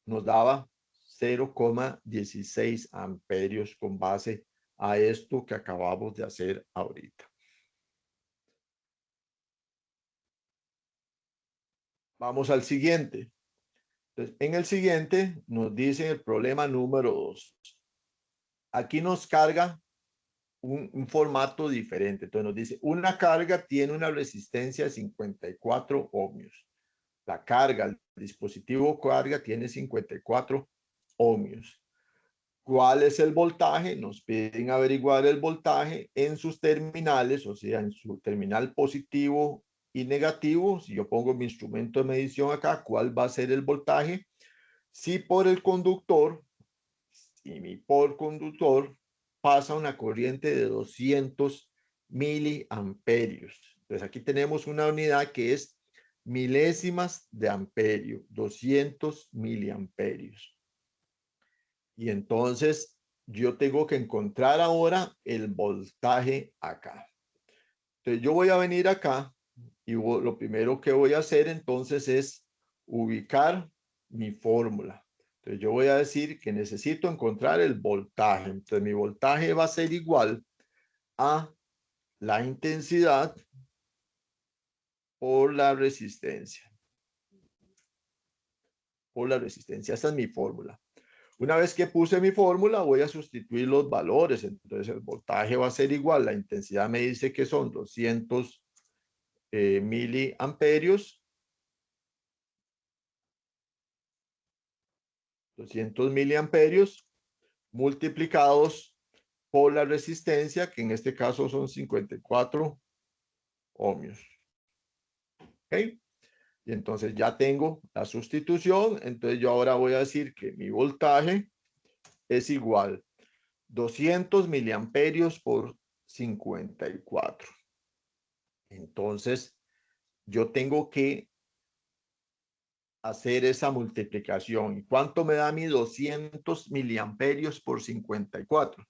S3: nos daba 0,16 amperios con base a esto que acabamos de hacer ahorita. Vamos al siguiente. Entonces, en el siguiente nos dice el problema número 2. Aquí nos carga un formato diferente. Entonces nos dice, una carga tiene una resistencia de 54 ohmios. La carga, el dispositivo carga tiene 54 ohmios. ¿Cuál es el voltaje? Nos piden averiguar el voltaje en sus terminales, o sea, en su terminal positivo y negativo. Si yo pongo mi instrumento de medición acá, ¿cuál va a ser el voltaje? Si por el conductor, y por conductor pasa una corriente de 200 miliamperios. Entonces aquí tenemos una unidad que es milésimas de amperio, 200 miliamperios. Y entonces yo tengo que encontrar ahora el voltaje acá. Entonces yo voy a venir acá y lo primero que voy a hacer entonces es ubicar mi fórmula. Entonces yo voy a decir que necesito encontrar el voltaje. Entonces mi voltaje va a ser igual a la intensidad por la resistencia. Por la resistencia. Esta es mi fórmula. Una vez que puse mi fórmula, voy a sustituir los valores. Entonces el voltaje va a ser igual. La intensidad me dice que son 200 miliamperios. 200 miliamperios multiplicados por la resistencia, que en este caso son 54 ohmios. ¿Ok? Y entonces ya tengo la sustitución. Entonces yo ahora voy a decir que mi voltaje es igual 200 miliamperios por 54. Entonces yo tengo que hacer esa multiplicación. ¿Y cuánto me da mi 200 miliamperios por 54?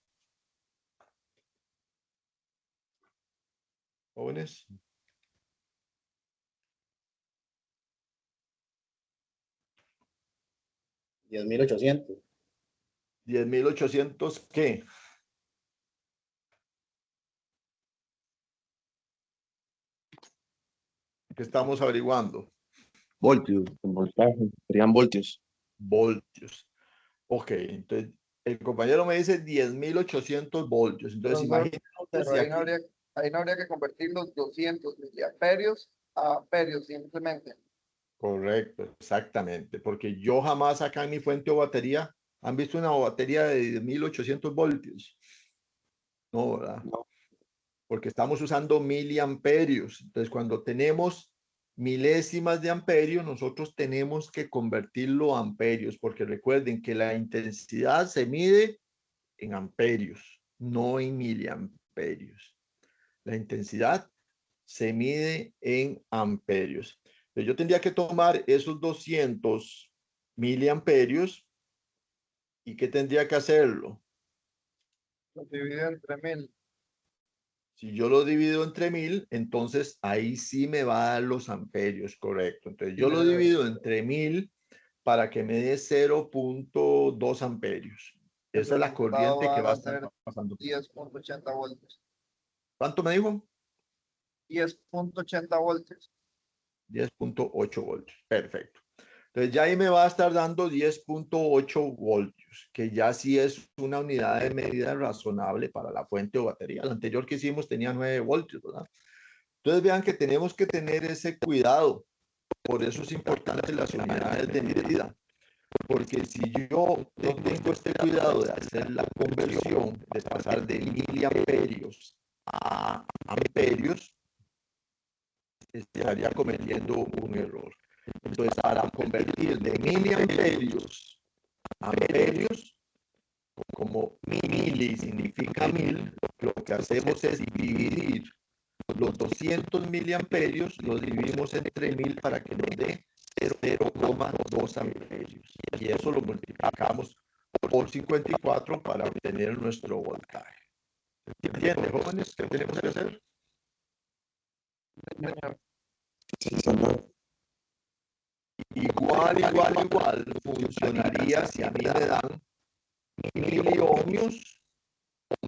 S3: Jóvenes.
S7: $10,800.
S3: 10.800, ¿qué? ¿Qué estamos averiguando?
S1: Voltios, el voltaje, serían voltios.
S3: Voltios. Ok, entonces el compañero me dice 10.800 voltios. Entonces imagínate
S2: Pero
S3: si aquí,
S2: ahí no habría que convertir los 200 miliamperios a amperios simplemente.
S3: Correcto, exactamente. Porque yo jamás acá en mi fuente o batería, ¿han visto una batería de 1800 voltios? No, ¿verdad? Porque estamos usando miliamperios. Entonces, cuando tenemos milésimas de amperio, nosotros tenemos que convertirlo a amperios, porque recuerden que la intensidad se mide en amperios, no en miliamperios. La intensidad se mide en amperios. Entonces, yo tendría que tomar esos 200 miliamperios y ¿qué tendría que hacerlo?
S2: Lo divido entre 1000.
S3: Si yo lo divido entre 1000, entonces ahí sí me va a dar los amperios, correcto. Entonces yo lo divido entre 1000 para que me dé 0.2 amperios. Esa es la corriente que va a estar pasando.
S2: 10.80 voltios.
S3: ¿Cuánto me dijo?
S2: 10.80 voltios.
S3: 10.8 voltios. Perfecto. Entonces ya ahí me va a estar dando 10.8 voltios, que ya sí es una unidad de medida razonable para la fuente o batería. La anterior que hicimos tenía 9 voltios, ¿verdad? Entonces vean que tenemos que tener ese cuidado. Por eso es importante las unidades de medida. Porque si yo no tengo este cuidado de hacer la conversión, de pasar de miliamperios a amperios, estaría cometiendo un error. Entonces, para convertir de miliamperios a amperios, como mili significa 1000, lo que hacemos es dividir los 200 miliamperios, los dividimos entre 1000 para que nos dé 0,2 amperios. Y eso lo multiplicamos por 54 para obtener nuestro voltaje. ¿Entienden, jóvenes? ¿Qué tenemos que hacer?
S1: Sí, señor.
S3: Igual funcionaría si a mí me dan miliohmios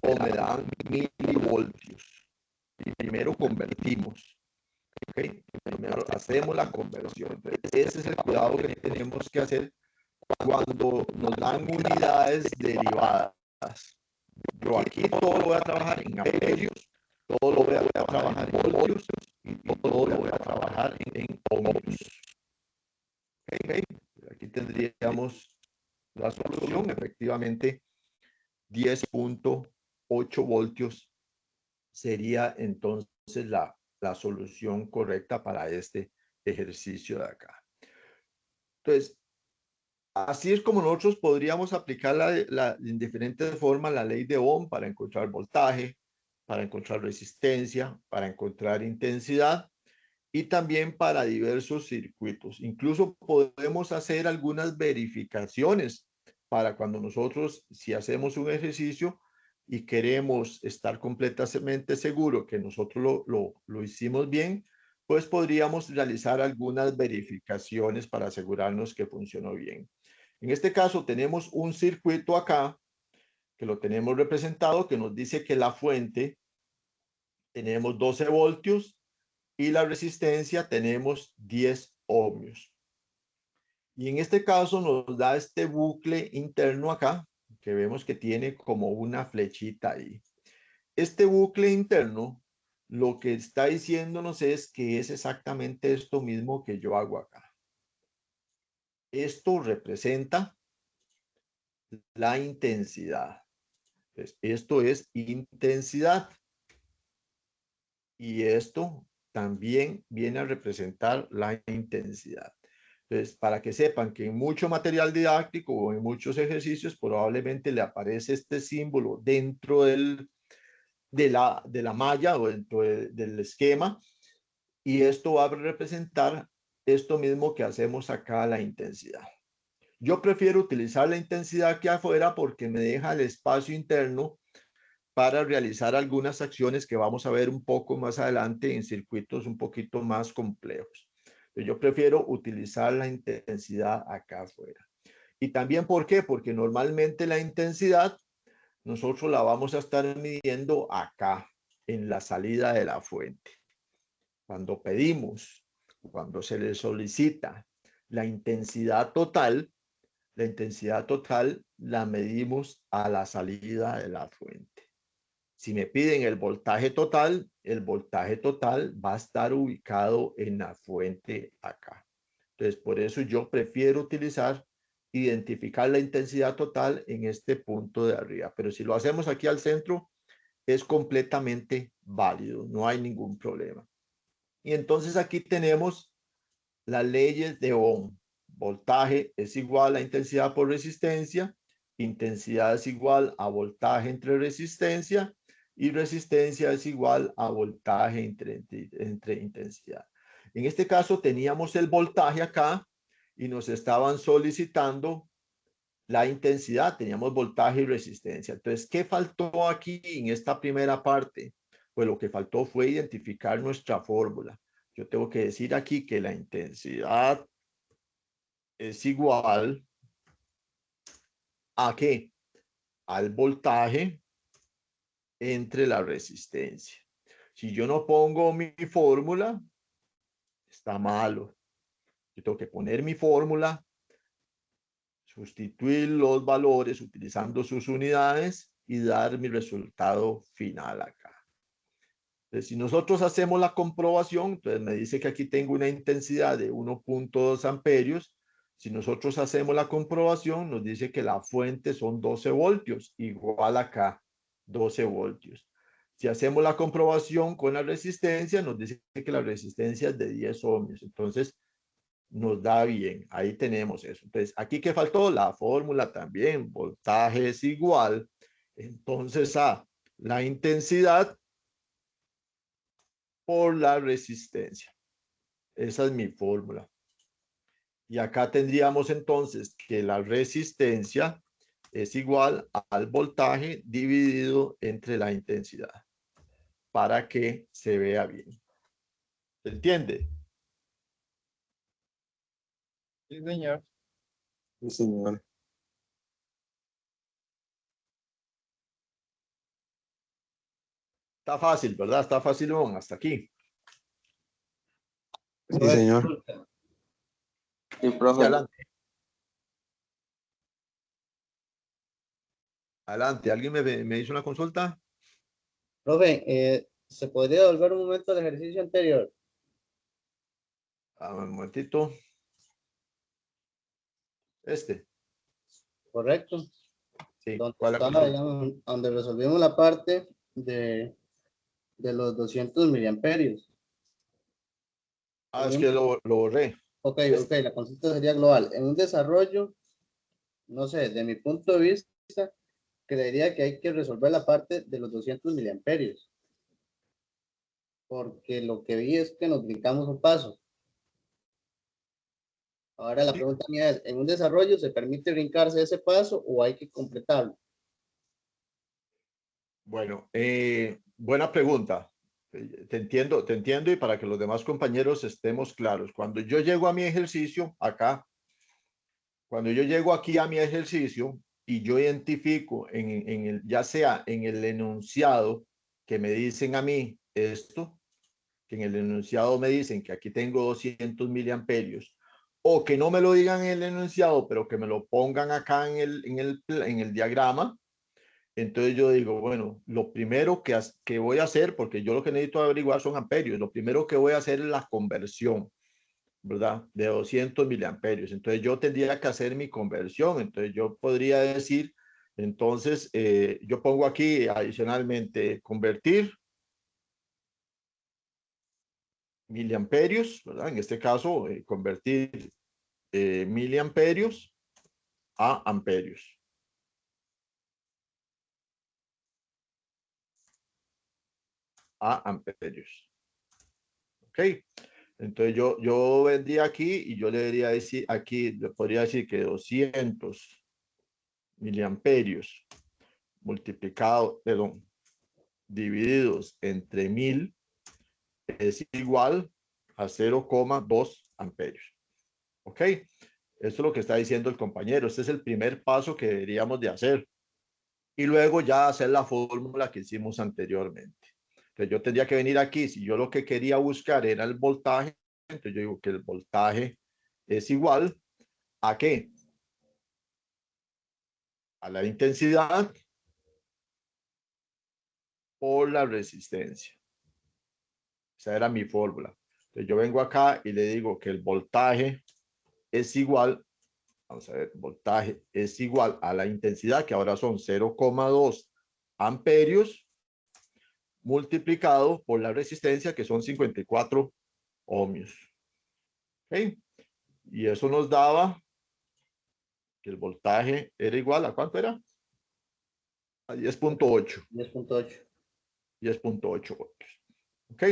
S3: o me dan milivoltios. Y primero convertimos. ¿Okay? Primero hacemos la conversión. Ese es el cuidado que tenemos que hacer cuando nos dan unidades derivadas. Yo aquí todo lo voy a trabajar en amperios, todo lo voy a trabajar en voltios y todo lo voy a trabajar en ohmios. Okay. Aquí tendríamos la solución, efectivamente 10.8 voltios sería entonces la solución correcta para este ejercicio de acá. Entonces, así es como nosotros podríamos aplicar en diferentes formas la ley de Ohm para encontrar voltaje, para encontrar resistencia, para encontrar intensidad y también para diversos circuitos. Incluso podemos hacer algunas verificaciones para cuando nosotros, si hacemos un ejercicio y queremos estar completamente seguro que nosotros lo hicimos bien, pues podríamos realizar algunas verificaciones para asegurarnos que funcionó bien. En este caso tenemos un circuito acá que lo tenemos representado que nos dice que la fuente tenemos 12 voltios y la resistencia tenemos 10 ohmios. Y en este caso nos da este bucle interno acá, que vemos que tiene como una flechita ahí. Este bucle interno lo que está diciéndonos es que es exactamente esto mismo que yo hago acá. Esto representa la intensidad. Entonces, esto es intensidad. Y esto también viene a representar la intensidad. Entonces, para que sepan que en mucho material didáctico o en muchos ejercicios probablemente le aparece este símbolo dentro de la malla o dentro del esquema, y esto va a representar esto mismo que hacemos acá, la intensidad. Yo prefiero utilizar la intensidad aquí afuera porque me deja el espacio interno para realizar algunas acciones que vamos a ver un poco más adelante en circuitos un poquito más complejos. Yo prefiero utilizar la intensidad acá afuera. Y también, ¿por qué? Porque normalmente la intensidad nosotros la vamos a estar midiendo acá, en la salida de la fuente. Cuando pedimos, cuando se le solicita la intensidad total la medimos a la salida de la fuente. Si me piden el voltaje total va a estar ubicado en la fuente acá. Entonces, por eso yo prefiero identificar la intensidad total en este punto de arriba. Pero si lo hacemos aquí al centro, es completamente válido, no hay ningún problema. Y entonces aquí tenemos las leyes de Ohm. Voltaje es igual a intensidad por resistencia, intensidad es igual a voltaje entre resistencia y resistencia es igual a voltaje entre intensidad. En este caso teníamos el voltaje acá y nos estaban solicitando la intensidad, teníamos voltaje y resistencia. Entonces, ¿qué faltó aquí en esta primera parte? Pues lo que faltó fue identificar nuestra fórmula. Yo tengo que decir aquí que la intensidad es igual ¿a qué? Al voltaje entre la resistencia. Si yo no pongo mi fórmula, está malo. Yo tengo que poner mi fórmula, sustituir los valores utilizando sus unidades y dar mi resultado final acá. Entonces, si nosotros hacemos la comprobación, entonces me dice que aquí tengo una intensidad de 1.2 amperios. Si nosotros hacemos la comprobación, nos dice que la fuente son 12 voltios, igual acá, 12 voltios. Si hacemos la comprobación con la resistencia, nos dice que la resistencia es de 10 ohmios. Entonces, nos da bien. Ahí tenemos eso. Entonces, aquí que faltó la fórmula también. Voltaje es igual. Entonces, a la intensidad por la resistencia. Esa es mi fórmula. Y acá tendríamos entonces que la resistencia es igual al voltaje dividido entre la intensidad para que se vea bien. ¿Se entiende?
S5: Sí, señor.
S1: Sí, señor.
S3: Está fácil, ¿verdad? Está fácil hasta aquí.
S1: Sí,
S7: Profe,
S1: señor.
S7: consulta.
S1: Sí,
S3: Sí,
S1: profe.
S3: adelante. Adelante. ¿Alguien me hizo una consulta?
S7: Profe, ¿se podría volver un momento al ejercicio anterior?
S3: Un momentito.
S7: ¿Correcto?
S3: Sí.
S7: Donde
S3: ¿Cuál es la
S7: estaba,
S3: consulta?
S7: digamos, donde resolvimos la parte de los 200 miliamperios.
S3: Es que lo borré.
S7: Ok, la consulta sería global. En un desarrollo, no sé, de mi punto de vista, creería que hay que resolver la parte de los 200 miliamperios. Porque lo que vi es que nos brincamos un paso. Ahora la
S3: Sí.
S7: pregunta mía es, ¿en un desarrollo se permite brincarse ese paso o hay que completarlo?
S3: Bueno, buena pregunta. Te entiendo y para que los demás compañeros estemos claros. Cuando yo llego a mi ejercicio acá, cuando yo llego aquí a mi ejercicio y yo identifico ya sea en el enunciado que me dicen a mí esto, que en el enunciado me dicen que aquí tengo 200 miliamperios, o que no me lo digan en el enunciado, pero que me lo pongan acá en el diagrama. Entonces yo digo, bueno, lo primero que voy a hacer, porque yo lo que necesito averiguar son amperios, lo primero que voy a hacer es la conversión, ¿verdad? De 200 miliamperios. Entonces yo tendría que hacer mi conversión. Entonces yo podría decir, entonces yo pongo aquí adicionalmente convertir miliamperios, ¿verdad? En este caso, convertir miliamperios a amperios. A amperios. ¿Ok? Entonces yo vendría aquí y yo le debería decir aquí, le podría decir que 200 miliamperios multiplicado, perdón, divididos entre 1000 es igual a 0,2 amperios. ¿Ok? Eso es lo que está diciendo el compañero. Este es el primer paso que deberíamos de hacer. Y luego ya hacer la fórmula que hicimos anteriormente. Entonces yo tendría que venir aquí. Si yo lo que quería buscar era el voltaje, entonces yo digo que el voltaje es igual ¿a qué? A la intensidad por la resistencia. Esa era mi fórmula. Entonces yo vengo acá y le digo que el voltaje es igual, vamos a ver, voltaje es igual a la intensidad, que ahora son 0,2 amperios, multiplicado por la resistencia, que son 54 ohmios. ¿Okay? Y eso nos daba que el voltaje era igual a ¿cuánto era? A 10.8.
S7: 10.8.
S3: 10.8 voltios. ¿Ok?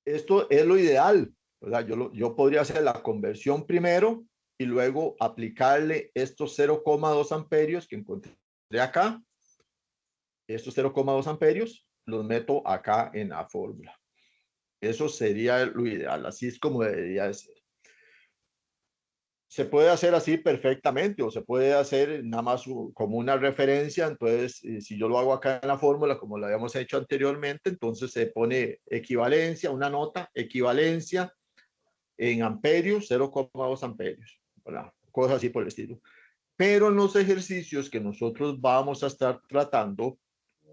S3: Esto es lo ideal, ¿verdad? Yo podría hacer la conversión primero y luego aplicarle estos 0,2 amperios que encontré acá. Estos 0,2 amperios los meto acá en la fórmula. Eso sería lo ideal. Así es como debería de ser. Se puede hacer así perfectamente o se puede hacer nada más como una referencia. Entonces, si yo lo hago acá en la fórmula, como lo habíamos hecho anteriormente, entonces se pone equivalencia, una nota, equivalencia en amperios, 0,2 amperios, ¿verdad? Cosas así por el estilo. Pero en los ejercicios que nosotros vamos a estar tratando,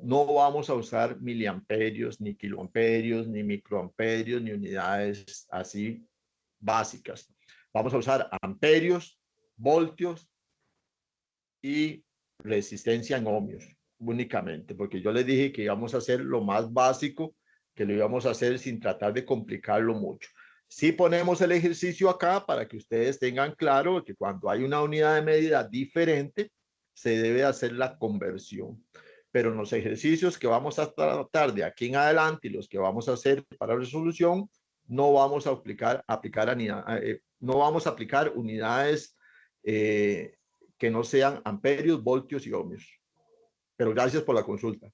S3: no vamos a usar miliamperios, ni kiloamperios, ni microamperios, ni unidades así básicas. Vamos a usar amperios, voltios y resistencia en ohmios únicamente, porque yo les dije que íbamos a hacer lo más básico, que lo íbamos a hacer sin tratar de complicarlo mucho. Sí ponemos el ejercicio acá para que ustedes tengan claro que cuando hay una unidad de medida diferente, se debe hacer la conversión. Pero en los ejercicios que vamos a tratar de aquí en adelante y los que vamos a hacer para resolución, no vamos a no vamos a aplicar unidades que no sean amperios, voltios y ohmios. Pero gracias por la consulta.